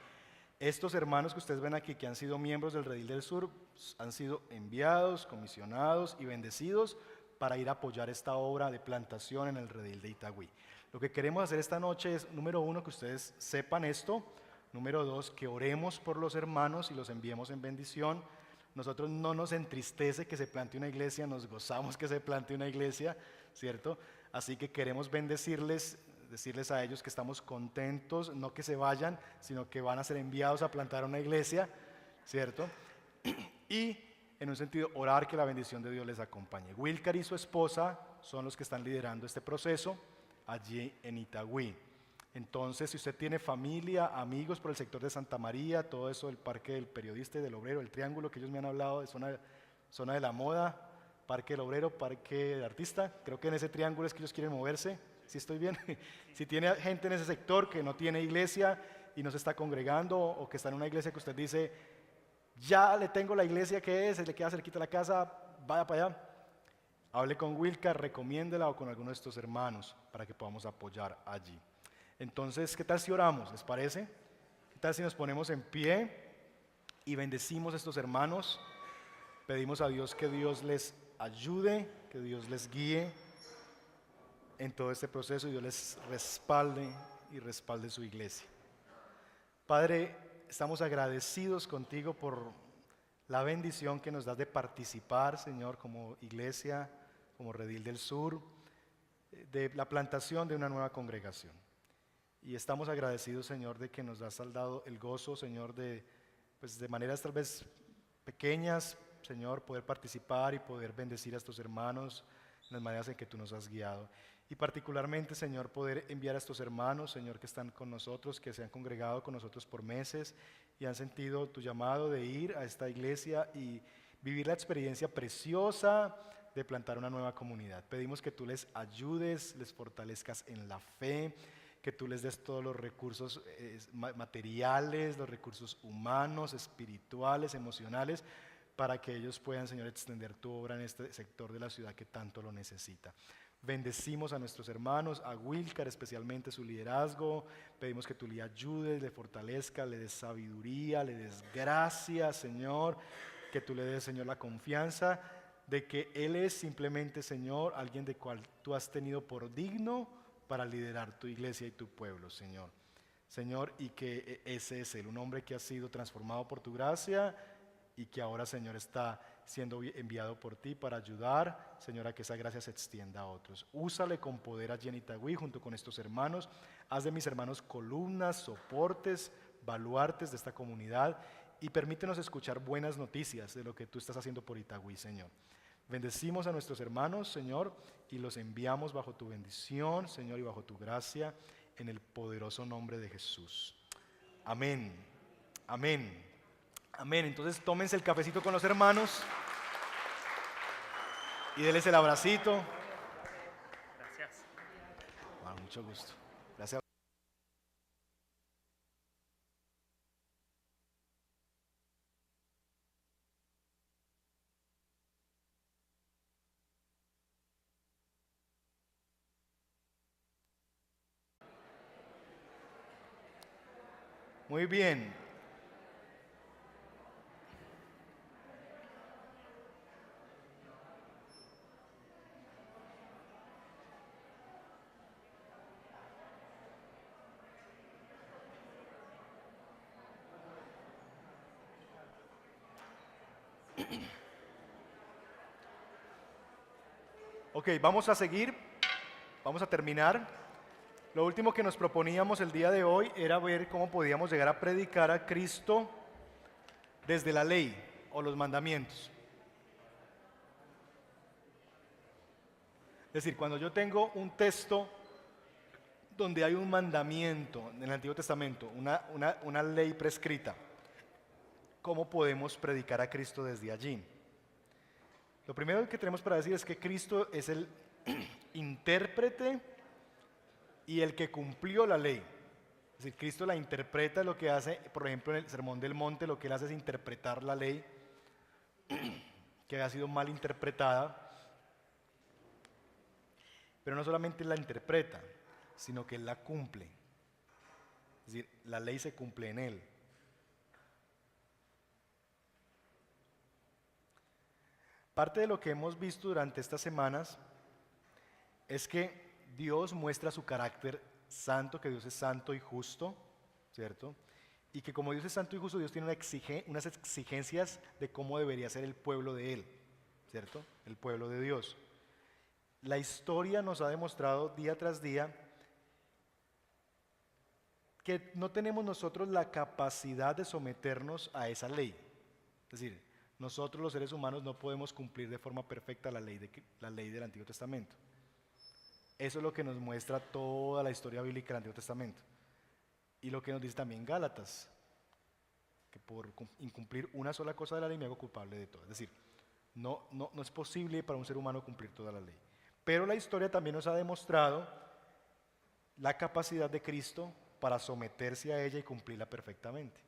Estos hermanos que ustedes ven aquí, que han sido miembros del Redil del Sur, han sido enviados, comisionados y bendecidos para ir a apoyar esta obra de plantación en el Redil de Itagüí. Lo que queremos hacer esta noche es, número uno, que ustedes sepan esto. Número dos, que oremos por los hermanos y los enviemos en bendición. Nosotros no nos entristece que se plante una iglesia, nos gozamos que se plante una iglesia, ¿cierto? Así que queremos bendecirles, decirles a ellos que estamos contentos, no que se vayan, sino que van a ser enviados a plantar una iglesia, ¿cierto? Y en un sentido, orar que la bendición de Dios les acompañe. Wilcar y su esposa son los que están liderando este proceso allí en Itagüí. Entonces, si usted tiene familia, amigos por el sector de Santa María, todo eso del Parque del Periodista y del Obrero, el Triángulo que ellos me han hablado, de zona de la moda, Parque del Obrero, Parque del Artista, creo que en ese triángulo es que ellos quieren moverse, ¿sí estoy bien? Si tiene gente en ese sector que no tiene iglesia y no se está congregando, o que está en una iglesia que usted dice, ya le tengo la iglesia que es, se le queda cerquita a la casa, vaya para allá, hable con Wilcar, recomiéndela o con alguno de estos hermanos para que podamos apoyar allí. Entonces, ¿qué tal si oramos? ¿Les parece? ¿Qué tal si nos ponemos en pie y bendecimos a estos hermanos? Pedimos a Dios que Dios les ayude, que Dios les guíe en todo este proceso y Dios les respalde y respalde su iglesia. Padre, estamos agradecidos contigo por la bendición que nos das de participar, Señor, como iglesia, como Redil del Sur, de la plantación de una nueva congregación. Y estamos agradecidos, Señor, de que nos has dado el gozo, Señor, de maneras tal vez pequeñas, Señor, poder participar y poder bendecir a estos hermanos en las maneras en que tú nos has guiado. Y particularmente, Señor, poder enviar a estos hermanos, Señor, que están con nosotros, que se han congregado con nosotros por meses y han sentido tu llamado de ir a esta iglesia y vivir la experiencia preciosa de plantar una nueva comunidad. Pedimos que tú les ayudes, les fortalezcas en la fe, que tú les des todos los recursos materiales, los recursos humanos, espirituales, emocionales, para que ellos puedan, Señor, extender tu obra en este sector de la ciudad que tanto lo necesita. Bendecimos a nuestros hermanos, a Wilcar especialmente su liderazgo. Pedimos que tú le ayudes, le fortalezcas, le des sabiduría, le des gracia, Señor. Que tú le des, Señor, la confianza de que Él es simplemente, Señor, alguien de cual tú has tenido por digno para liderar tu iglesia y tu pueblo, Señor. Señor, y que ese es Él, un hombre que ha sido transformado por tu gracia y que ahora, Señor, está siendo enviado por ti para ayudar, Señor, a que esa gracia se extienda a otros. Úsale con poder allí en Itagüí junto con estos hermanos. Haz de mis hermanos columnas, soportes, baluartes de esta comunidad y permítenos escuchar buenas noticias de lo que tú estás haciendo por Itagüí, Señor. Bendecimos a nuestros hermanos, Señor, y los enviamos bajo tu bendición, Señor, y bajo tu gracia, en el poderoso nombre de Jesús. Amén. Amén. Amén. Entonces tómense el cafecito con los hermanos y denles el abracito. Gracias. Bueno, mucho gusto. Gracias. Muy bien. Ok, vamos a seguir, vamos a terminar. Lo último que nos proponíamos el día de hoy era ver cómo podíamos llegar a predicar a Cristo desde la ley o los mandamientos. Es decir, cuando yo tengo un texto donde hay un mandamiento en el Antiguo Testamento, una ley prescrita, ¿cómo podemos predicar a Cristo desde allí? Lo primero que tenemos para decir es que Cristo es el intérprete y el que cumplió la ley. Es decir, Cristo la interpreta, lo que hace, por ejemplo, en el Sermón del Monte, lo que él hace es interpretar la ley que había sido mal interpretada. Pero no solamente la interpreta, sino que él la cumple. Es decir, la ley se cumple en él. Parte de lo que hemos visto durante estas semanas es que Dios muestra su carácter santo, que Dios es santo y justo, ¿cierto? Y que como Dios es santo y justo, Dios tiene unas exigencias de cómo debería ser el pueblo de Él, ¿cierto? El pueblo de Dios. La historia nos ha demostrado día tras día que no tenemos nosotros la capacidad de someternos a esa ley. Es decir, nosotros los seres humanos no podemos cumplir de forma perfecta la ley del Antiguo Testamento. Eso es lo que nos muestra toda la historia bíblica del Antiguo Testamento. Y lo que nos dice también Gálatas, que por incumplir una sola cosa de la ley me hago culpable de todo. Es decir, no es posible para un ser humano cumplir toda la ley. Pero la historia también nos ha demostrado la capacidad de Cristo para someterse a ella y cumplirla perfectamente.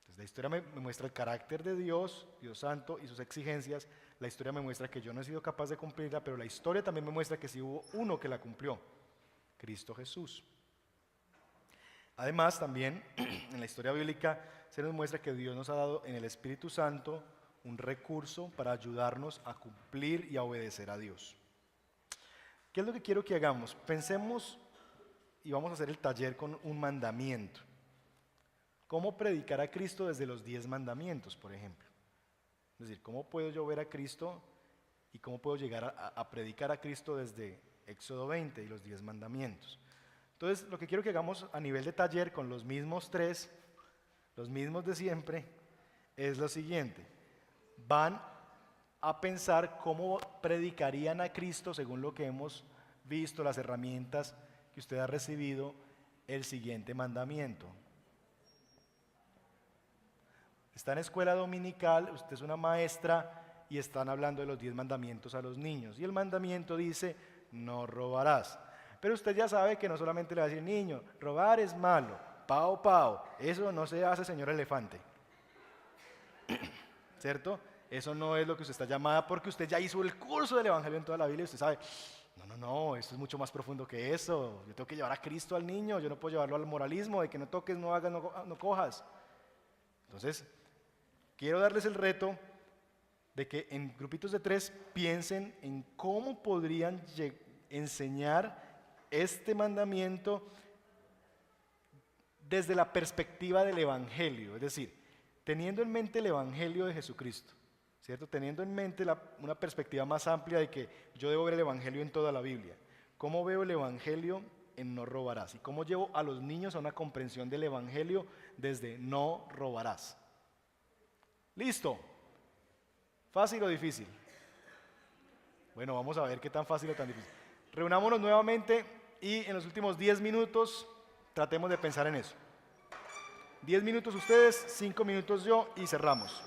Entonces, la historia me muestra el carácter de Dios, Dios Santo y sus exigencias. La historia me muestra que yo no he sido capaz de cumplirla, pero la historia también me muestra que sí hubo uno que la cumplió, Cristo Jesús. Además, también en la historia bíblica se nos muestra que Dios nos ha dado en el Espíritu Santo un recurso para ayudarnos a cumplir y a obedecer a Dios. ¿Qué es lo que quiero que hagamos? Pensemos y vamos a hacer el taller con un mandamiento. ¿Cómo predicar a Cristo desde los 10 mandamientos, por ejemplo? Es decir, ¿cómo puedo yo ver a Cristo y cómo puedo llegar a predicar a Cristo desde Éxodo 20 y los 10 mandamientos? Entonces, lo que quiero que hagamos a nivel de taller con los mismos 3, los mismos de siempre, es lo siguiente. Van a pensar cómo predicarían a Cristo según lo que hemos visto, las herramientas que usted ha recibido, el siguiente mandamiento. Está en escuela dominical, usted es una maestra y están hablando de los 10 mandamientos a los niños. Y el mandamiento dice, no robarás. Pero usted ya sabe que no solamente le va a decir, niño, robar es malo, pao, pao, eso no se hace, señor elefante. ¿Cierto? Eso no es lo que usted está llamada porque usted ya hizo el curso del Evangelio en toda la Biblia y usted sabe, no, esto es mucho más profundo que eso. Yo tengo que llevar a Cristo al niño, yo no puedo llevarlo al moralismo de que no toques, no hagas, no cojas. Entonces, quiero darles el reto de que en grupitos de 3 piensen en cómo podrían enseñar este mandamiento desde la perspectiva del Evangelio, es decir, teniendo en mente el Evangelio de Jesucristo, ¿cierto? Teniendo en mente una perspectiva más amplia de que yo debo ver el Evangelio en toda la Biblia. ¿Cómo veo el Evangelio en no robarás? ¿Y cómo llevo a los niños a una comprensión del Evangelio desde no robarás? ¿Listo? ¿Fácil o difícil? Bueno, vamos a ver qué tan fácil o tan difícil. Reunámonos nuevamente y en los últimos 10 minutos tratemos de pensar en eso. 10 minutos ustedes, 5 minutos yo y cerramos.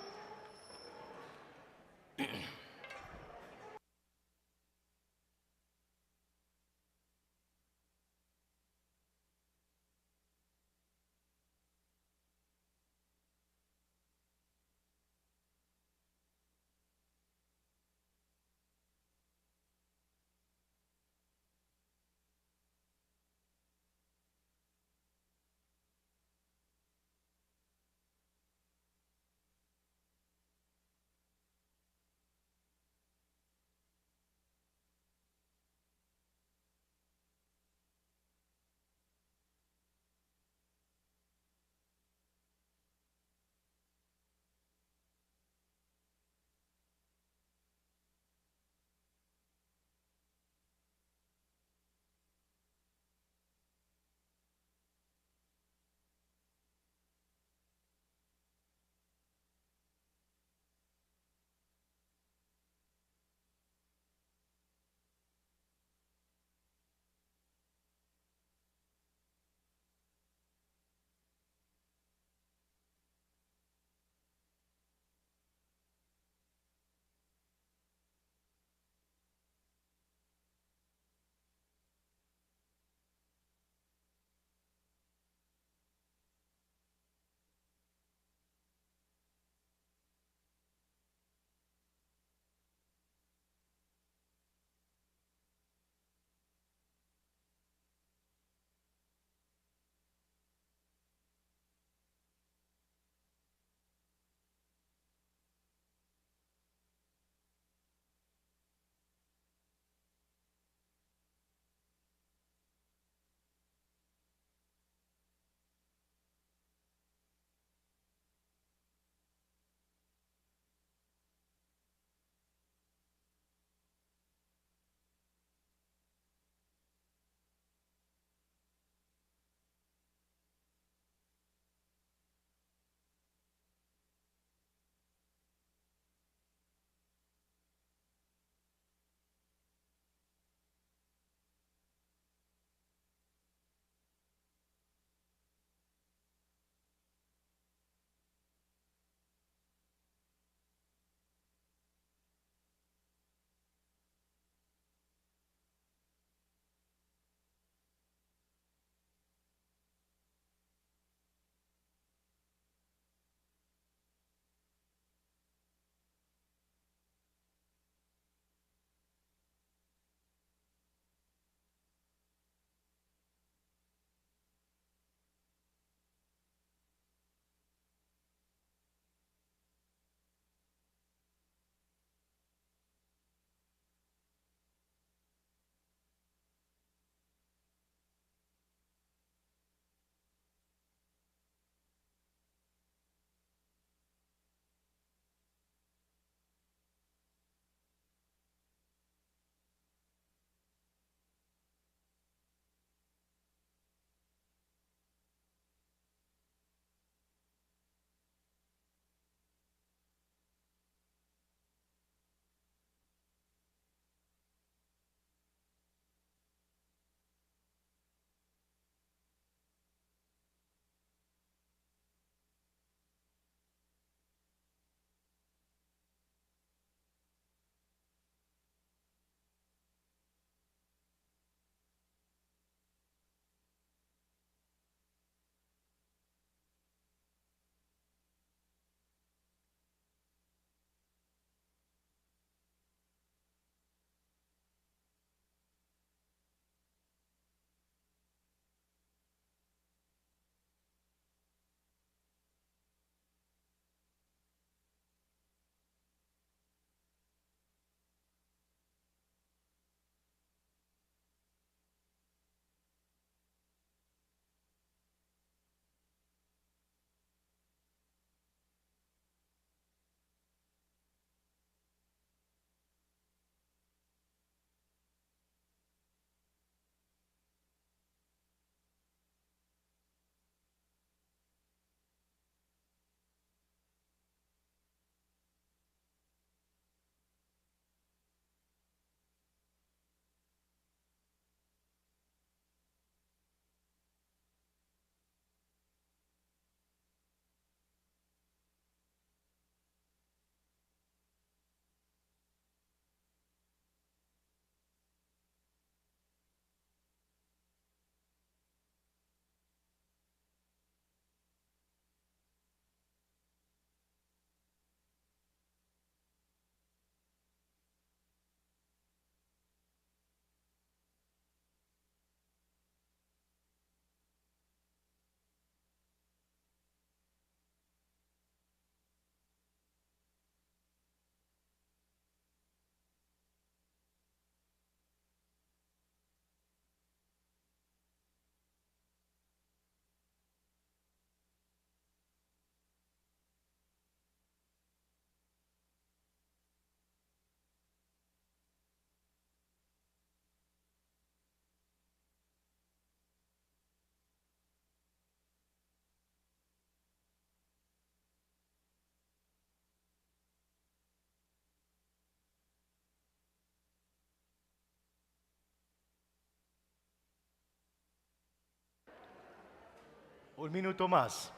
Un minuto más.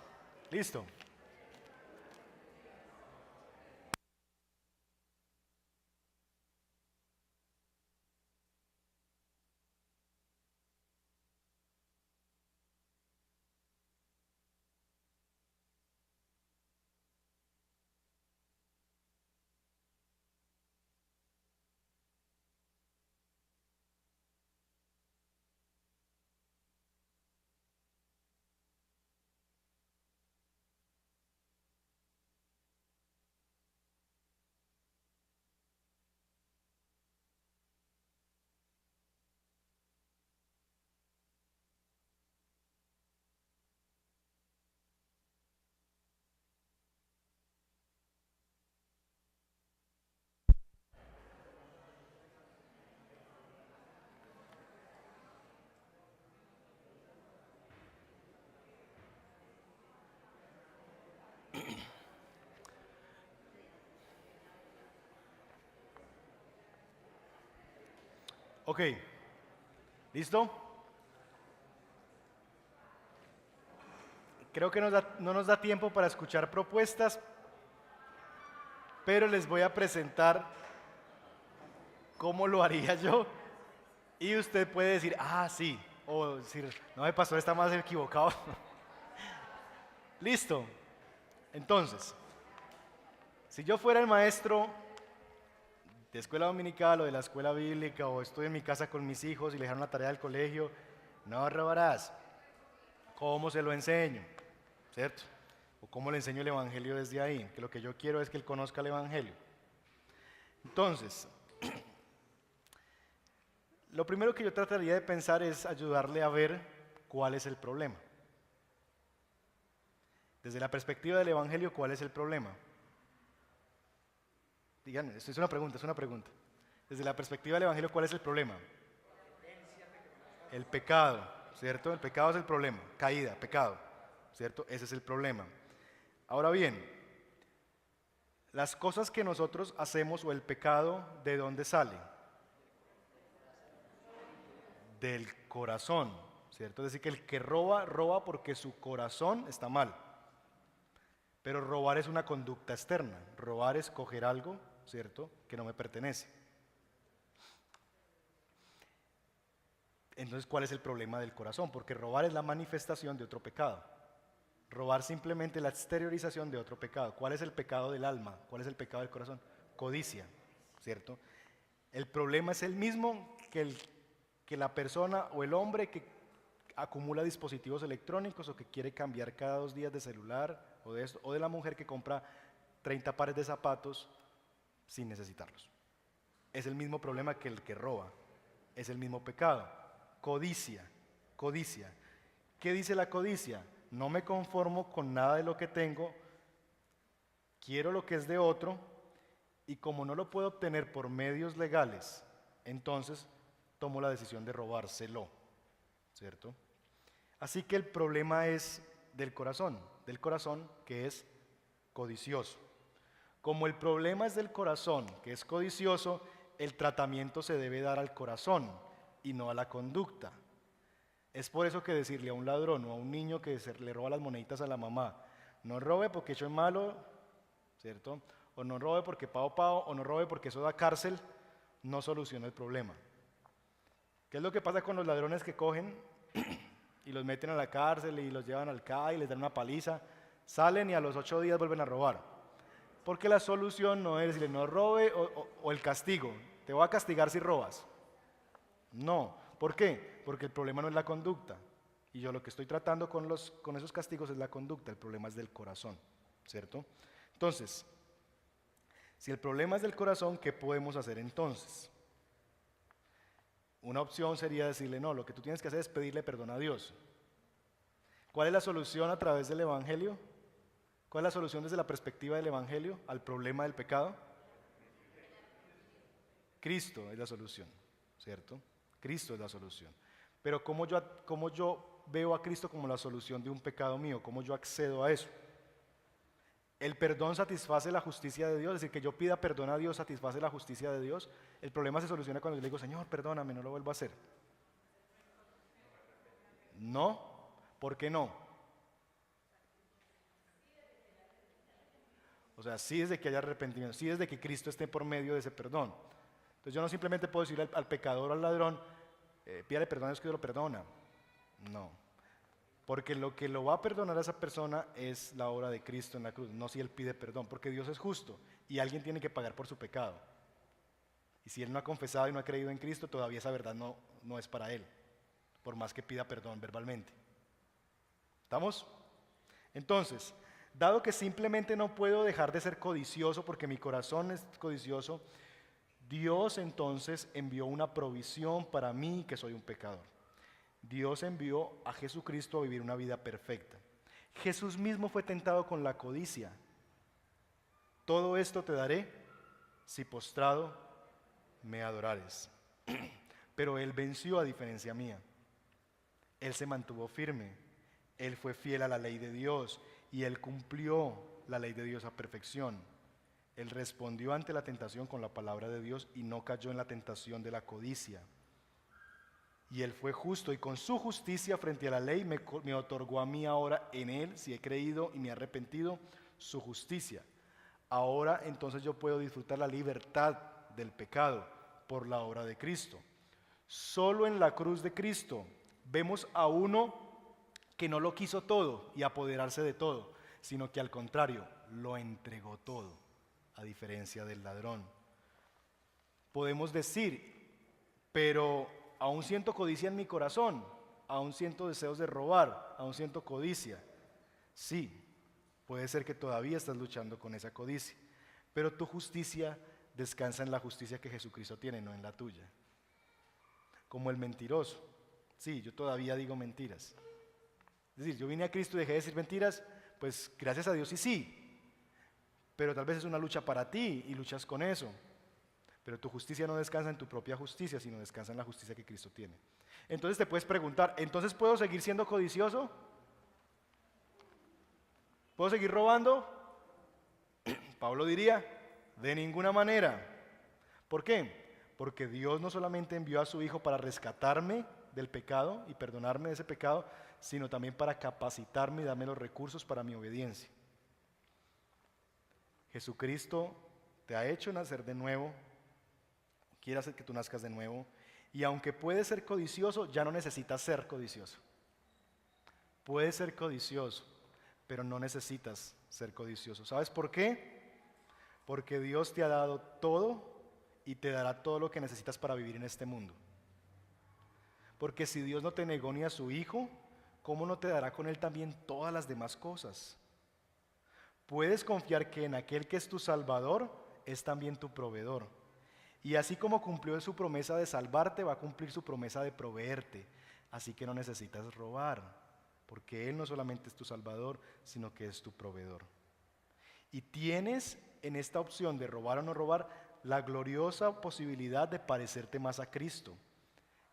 ¿Listo? Ok. ¿Listo? Creo que no nos da tiempo para escuchar propuestas, pero les voy a presentar cómo lo haría yo y usted puede decir, ah, sí, o decir, no, el pastor está más equivocado. Listo. Entonces, si yo fuera el maestro de escuela dominical o de la escuela bíblica o estoy en mi casa con mis hijos y le dejaron la tarea del colegio, no robarás. ¿Cómo se lo enseño? ¿Cierto? O cómo le enseño el evangelio desde ahí, que lo que yo quiero es que él conozca el evangelio. Entonces, lo primero que yo trataría de pensar es ayudarle a ver cuál es el problema. Desde la perspectiva del evangelio, ¿cuál es el problema? Díganme, esto es una pregunta, es una pregunta. Desde la perspectiva del evangelio, ¿cuál es el problema? El pecado, ¿cierto? El pecado es el problema, caída, pecado, ¿cierto? Ese es el problema. Ahora bien, las cosas que nosotros hacemos o el pecado, ¿de dónde sale? Del corazón, ¿cierto? Es decir, que el que roba, roba porque su corazón está mal. Pero robar es una conducta externa. Robar es coger algo, ¿cierto?, que no me pertenece. Entonces, ¿cuál es el problema del corazón? Porque robar es la manifestación de otro pecado. Robar simplemente la exteriorización de otro pecado. ¿Cuál es el pecado del alma? ¿Cuál es el pecado del corazón? Codicia, ¿cierto? El problema es el mismo que la persona o el hombre que acumula dispositivos electrónicos o que quiere cambiar cada 2 días de celular o de esto, o de la mujer que compra 30 pares de zapatos sin necesitarlos. Es el mismo problema que el que roba, es el mismo pecado. Codicia, codicia. ¿Qué dice la codicia? No me conformo con nada de lo que tengo, quiero lo que es de otro, y como no lo puedo obtener por medios legales, entonces tomo la decisión de robárselo, ¿cierto? Así que el problema es del corazón que es codicioso. Como el problema es del corazón que es codicioso, el tratamiento se debe dar al corazón y no a la conducta. Es por eso que decirle a un ladrón o a un niño que le roba las moneditas a la mamá, no robe porque eso es malo, ¿cierto? O no robe porque pao pao, o no robe porque eso da cárcel, no soluciona el problema. ¿Qué es lo que pasa con los ladrones que cogen y los meten a la cárcel y los llevan al CAI y les dan una paliza? Salen y a los 8 días vuelven a robar. Porque la solución no es decirle no robe o el castigo, te voy a castigar si robas. No. ¿Por qué? Porque el problema no es la conducta. Y yo lo que estoy tratando con esos castigos es la conducta, el problema es del corazón, ¿cierto? Entonces, si el problema es del corazón, ¿qué podemos hacer entonces? Una opción sería decirle, no, lo que tú tienes que hacer es pedirle perdón a Dios. ¿Cuál es la solución a través del Evangelio? ¿Cuál es la solución desde la perspectiva del Evangelio al problema del pecado? Cristo es la solución, ¿cierto? Cristo es la solución. Pero ¿cómo yo veo a Cristo como la solución de un pecado mío? ¿Cómo yo accedo a eso? El perdón satisface la justicia de Dios, es decir, que yo pida perdón a Dios satisface la justicia de Dios. El problema se soluciona cuando yo le digo, Señor, perdóname, no lo vuelvo a hacer. No, ¿por qué no? sea, sí desde que haya arrepentimiento, sí desde que Cristo esté por medio de ese perdón. Entonces yo no simplemente puedo decirle al pecador o al ladrón, pídale perdón, es que Dios lo perdona. No, porque lo que lo va a perdonar a esa persona es la obra de Cristo en la cruz, no si él pide perdón, porque Dios es justo y alguien tiene que pagar por su pecado. Y si él no ha confesado y no ha creído en Cristo, todavía esa verdad no es para él, por más que pida perdón verbalmente. ¿Estamos? Entonces, dado que simplemente no puedo dejar de ser codicioso porque mi corazón es codicioso, Dios entonces envió una provisión para mí que soy un pecador. Dios envió a Jesucristo a vivir una vida perfecta. Jesús mismo fue tentado con la codicia. Todo esto te daré si postrado me adorares. Pero Él venció a diferencia mía. Él se mantuvo firme. Él fue fiel a la ley de Dios y Él cumplió la ley de Dios a perfección. Él respondió ante la tentación con la palabra de Dios y no cayó en la tentación de la codicia. Y Él fue justo y con su justicia frente a la ley me otorgó a mí ahora en Él, si he creído y me he arrepentido, su justicia. Ahora entonces yo puedo disfrutar la libertad del pecado por la obra de Cristo. Solo en la cruz de Cristo vemos a uno que no lo quiso todo y apoderarse de todo, sino que al contrario, lo entregó todo, a diferencia del ladrón. Podemos decir, pero aún siento codicia en mi corazón, aún siento deseos de robar, aún siento codicia. Sí, puede ser que todavía estás luchando con esa codicia, pero tu justicia descansa en la justicia que Jesucristo tiene, no en la tuya. Como el mentiroso. Sí, yo todavía digo mentiras. Es decir, yo vine a Cristo y dejé de decir mentiras, pues gracias a Dios sí, pero tal vez es una lucha para ti y luchas con eso. Pero tu justicia no descansa en tu propia justicia, sino descansa en la justicia que Cristo tiene. Entonces te puedes preguntar, ¿entonces puedo seguir siendo codicioso? ¿Puedo seguir robando? Pablo diría, de ninguna manera. ¿Por qué? Porque Dios no solamente envió a su Hijo para rescatarme del pecado y perdonarme de ese pecado, sino también para capacitarme y darme los recursos para mi obediencia. Jesucristo te ha hecho nacer de nuevo, quiere hacer que tú nazcas de nuevo, y aunque puedes ser codicioso, ya no necesitas ser codicioso. Puedes ser codicioso, pero no necesitas ser codicioso. ¿Sabes por qué? Porque Dios te ha dado todo y te dará todo lo que necesitas para vivir en este mundo. Porque si Dios no te negó ni a su Hijo, ¿cómo no te dará con Él también todas las demás cosas? Puedes confiar que en aquel que es tu Salvador es también tu proveedor. Y así como cumplió su promesa de salvarte, va a cumplir su promesa de proveerte. Así que no necesitas robar, porque Él no solamente es tu Salvador, sino que es tu proveedor. Y tienes en esta opción de robar o no robar la gloriosa posibilidad de parecerte más a Cristo,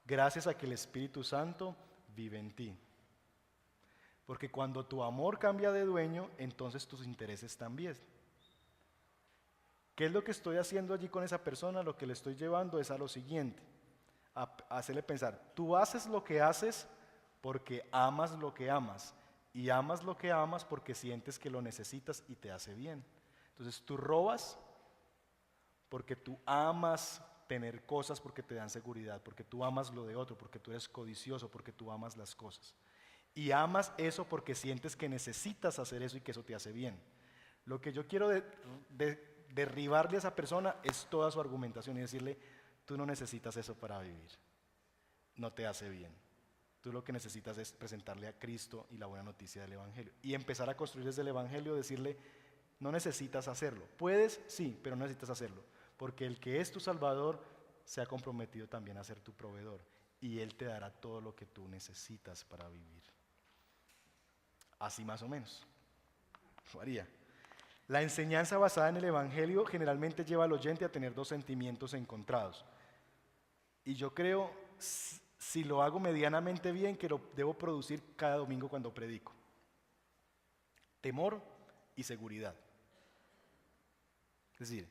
gracias a que el Espíritu Santo vive en ti. Porque cuando tu amor cambia de dueño, entonces tus intereses también. ¿Qué es lo que estoy haciendo allí con esa persona? Lo que le estoy llevando es a lo siguiente, a hacerle pensar, tú haces lo que haces porque amas lo que amas, y amas lo que amas porque sientes que lo necesitas y te hace bien. Entonces tú robas porque tú amas tener cosas, porque te dan seguridad, porque tú amas lo de otro, porque tú eres codicioso, porque tú amas las cosas. Y amas eso porque sientes que necesitas hacer eso y que eso te hace bien. Lo que yo quiero derribarle a esa persona es toda su argumentación y decirle, tú no necesitas eso para vivir, no te hace bien. Tú lo que necesitas es presentarle a Cristo y la buena noticia del Evangelio. Y empezar a construir desde el Evangelio, decirle, no necesitas hacerlo. Puedes, sí, pero no necesitas hacerlo. Porque el que es tu Salvador se ha comprometido también a ser tu proveedor. Y Él te dará todo lo que tú necesitas para vivir. Así más o menos. María. La enseñanza basada en el Evangelio generalmente lleva al oyente a tener dos sentimientos encontrados. Y yo creo, si lo hago medianamente bien, que lo debo producir cada domingo cuando predico. Temor y seguridad. Es decir,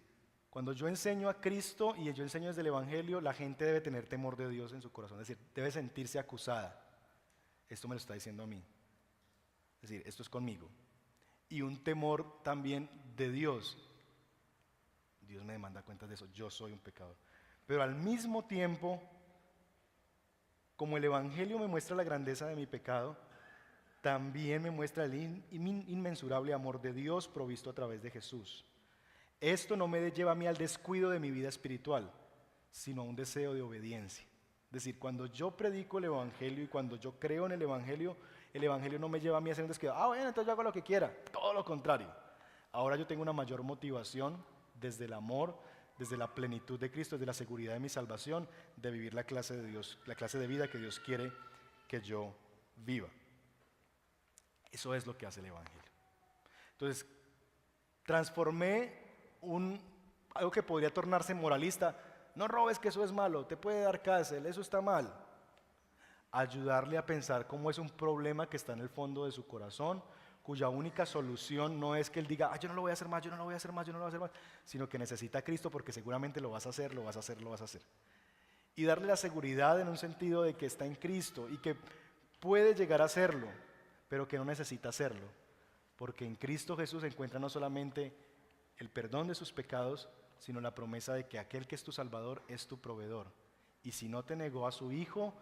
cuando yo enseño a Cristo y yo enseño desde el Evangelio, la gente debe tener temor de Dios en su corazón. Es decir, debe sentirse acusada. Esto me lo está diciendo a mí. Es decir, esto es conmigo. Y un temor también de Dios, Dios me demanda cuentas de eso, yo soy un pecador. Pero al mismo tiempo, como el Evangelio me muestra la grandeza de mi pecado, también me muestra el inmensurable amor de Dios provisto a través de Jesús. Esto no me lleva a mí al descuido de mi vida espiritual, sino a un deseo de obediencia. Es decir, cuando yo predico el Evangelio y cuando yo creo en el Evangelio no me lleva a mí a hacer un descuido. Bueno, entonces yo hago lo que quiera. Todo lo contrario. Ahora yo tengo una mayor motivación desde el amor, desde la plenitud de Cristo, desde la seguridad de mi salvación, de vivir la clase de Dios, la clase de vida que Dios quiere que yo viva. Eso es lo que hace el Evangelio. Entonces, transformé algo que podría tornarse moralista. No robes, que eso es malo, te puede dar cárcel, eso está mal. Ayudarle a pensar cómo es un problema que está en el fondo de su corazón, cuya única solución no es que él diga, yo no lo voy a hacer más, yo no lo voy a hacer más, yo no lo voy a hacer más, sino que necesita a Cristo porque seguramente lo vas a hacer, lo vas a hacer, lo vas a hacer. Y darle la seguridad en un sentido de que está en Cristo y que puede llegar a hacerlo, pero que no necesita hacerlo, porque en Cristo Jesús encuentra no solamente el perdón de sus pecados, sino la promesa de que aquel que es tu Salvador es tu proveedor. Y si no te negó a su Hijo,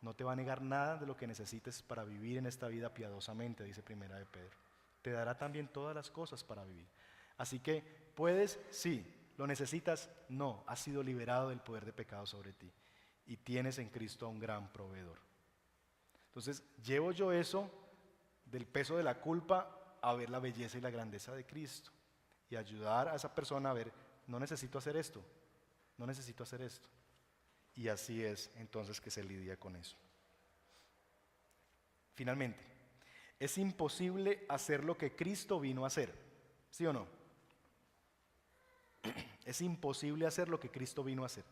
no te va a negar nada de lo que necesites para vivir en esta vida piadosamente, dice Primera de Pedro. Te dará también todas las cosas para vivir. Así que, ¿puedes? Sí. ¿Lo necesitas? No. Has sido liberado del poder de pecado sobre ti. Y tienes en Cristo a un gran proveedor. Entonces, llevo yo eso del peso de la culpa a ver la belleza y la grandeza de Cristo. Y ayudar a esa persona a ver, no necesito hacer esto, no necesito hacer esto. Y así es entonces que se lidia con eso. Finalmente, es imposible hacer lo que Cristo vino a hacer, ¿sí o no? Es imposible hacer lo que Cristo vino a hacer.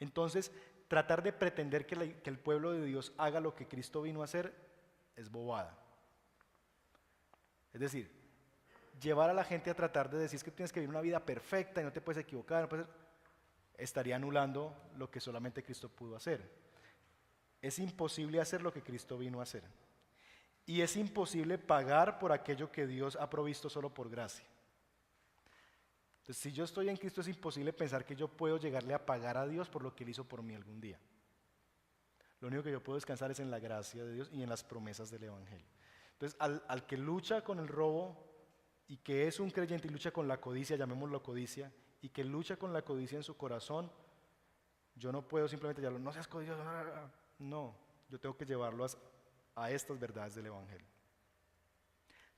Entonces, tratar de pretender que el pueblo de Dios haga lo que Cristo vino a hacer es bobada. Es decir, llevar a la gente a tratar de decir que tienes que vivir una vida perfecta y no te puedes equivocar, estaría anulando lo que solamente Cristo pudo hacer. Es imposible hacer lo que Cristo vino a hacer. Y es imposible pagar por aquello que Dios ha provisto solo por gracia. Entonces, si yo estoy en Cristo, es imposible pensar que yo puedo llegarle a pagar a Dios por lo que Él hizo por mí algún día. Lo único que yo puedo descansar es en la gracia de Dios y en las promesas del Evangelio. Entonces, al que lucha con el robo y que es un creyente y lucha con la codicia, llamémoslo codicia, y que lucha con la codicia en su corazón, yo no puedo simplemente decirlo, no seas codicioso, no, yo tengo que llevarlo a estas verdades del Evangelio.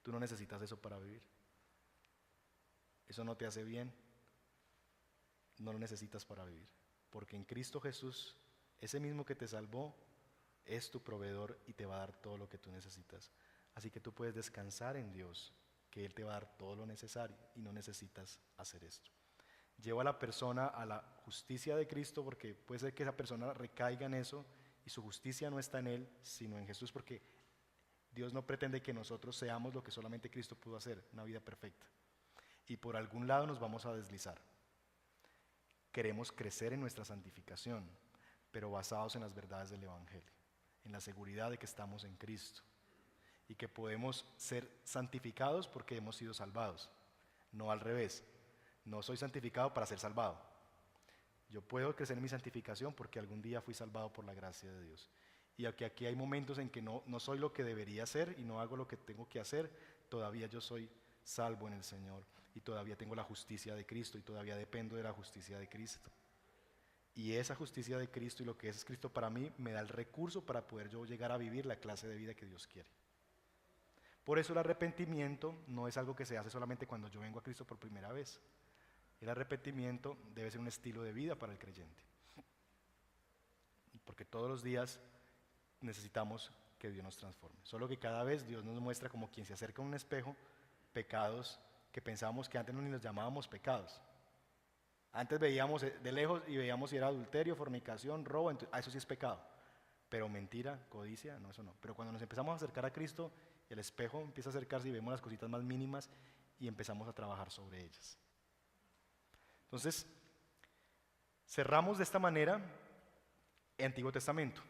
Tú no necesitas eso para vivir. Eso no te hace bien, no lo necesitas para vivir, porque en Cristo Jesús, ese mismo que te salvó, es tu proveedor y te va a dar todo lo que tú necesitas. Así que tú puedes descansar en Dios, que Él te va a dar todo lo necesario y no necesitas hacer esto. Lleva a la persona a la justicia de Cristo, porque puede ser que esa persona recaiga en eso y su justicia no está en Él, sino en Jesús, porque Dios no pretende que nosotros seamos lo que solamente Cristo pudo hacer, una vida perfecta. Y por algún lado nos vamos a deslizar. Queremos crecer en nuestra santificación, pero basados en las verdades del Evangelio, en la seguridad de que estamos en Cristo y que podemos ser santificados porque hemos sido salvados, no al revés. No soy santificado para ser salvado. Yo puedo crecer en mi santificación porque algún día fui salvado por la gracia de Dios. Y aunque aquí hay momentos en que no soy lo que debería ser y no hago lo que tengo que hacer, todavía yo soy salvo en el Señor y todavía tengo la justicia de Cristo y todavía dependo de la justicia de Cristo. Y esa justicia de Cristo y lo que es Cristo para mí me da el recurso para poder yo llegar a vivir la clase de vida que Dios quiere. Por eso el arrepentimiento no es algo que se hace solamente cuando yo vengo a Cristo por primera vez. El arrepentimiento debe ser un estilo de vida para el creyente. Porque todos los días necesitamos que Dios nos transforme. Solo que cada vez Dios nos muestra como quien se acerca a un espejo pecados que pensábamos que antes no ni los llamábamos pecados. Antes veíamos de lejos y veíamos si era adulterio, fornicación, robo, eso sí es pecado. Pero mentira, codicia, no, eso no. Pero cuando nos empezamos a acercar a Cristo, el espejo empieza a acercarse y vemos las cositas más mínimas y empezamos a trabajar sobre ellas. Entonces, cerramos de esta manera el Antiguo Testamento.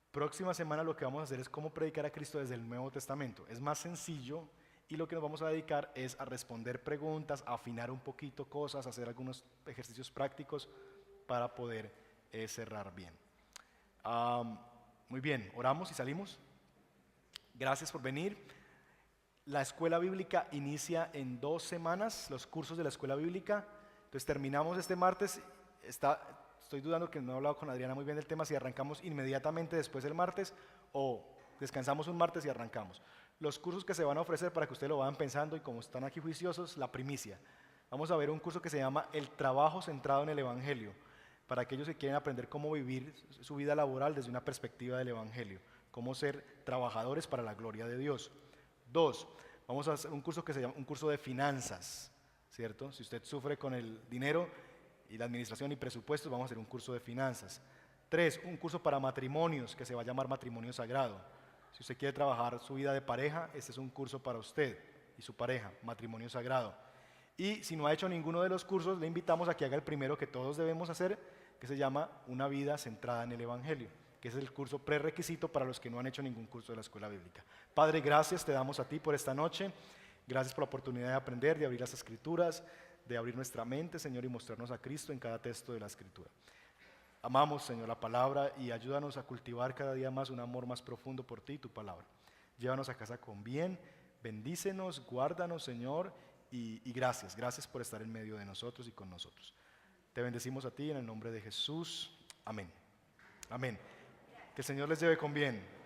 Próxima semana lo que vamos a hacer es cómo predicar a Cristo desde el Nuevo Testamento. Es más sencillo y lo que nos vamos a dedicar es a responder preguntas, a afinar un poquito cosas, a hacer algunos ejercicios prácticos para poder cerrar bien. Muy bien, oramos y salimos. Gracias por venir. La escuela bíblica inicia en 2 semanas, los cursos de la escuela bíblica. Entonces terminamos este martes. Estoy dudando que no he hablado con Adriana muy bien del tema, si arrancamos inmediatamente después del martes o descansamos un martes y arrancamos. Los cursos que se van a ofrecer para que ustedes lo vayan pensando y como están aquí juiciosos, la primicia. Vamos a ver un curso que se llama El trabajo centrado en el Evangelio, para aquellos que quieren aprender cómo vivir su vida laboral desde una perspectiva del Evangelio, cómo ser trabajadores para la gloria de Dios. 2, vamos a hacer un curso que se llama un curso de finanzas, ¿cierto? Si usted sufre con el dinero y la administración y presupuestos, vamos a hacer un curso de finanzas. 3, un curso para matrimonios que se va a llamar Matrimonio Sagrado. Si usted quiere trabajar su vida de pareja, este es un curso para usted y su pareja, Matrimonio Sagrado. Y si no ha hecho ninguno de los cursos, le invitamos a que haga el primero que todos debemos hacer, que se llama Una vida centrada en el Evangelio, que es el curso prerequisito para los que no han hecho ningún curso de la escuela bíblica. Padre, gracias te damos a ti por esta noche. Gracias por la oportunidad de aprender, de abrir las Escrituras, de abrir nuestra mente, Señor, y mostrarnos a Cristo en cada texto de la Escritura. Amamos, Señor, la palabra y ayúdanos a cultivar cada día más un amor más profundo por ti y tu palabra. Llévanos a casa con bien, bendícenos, guárdanos, Señor, y gracias por estar en medio de nosotros y con nosotros. Te bendecimos a ti en el nombre de Jesús. Amén. Amén. Que el Señor les lleve con bien.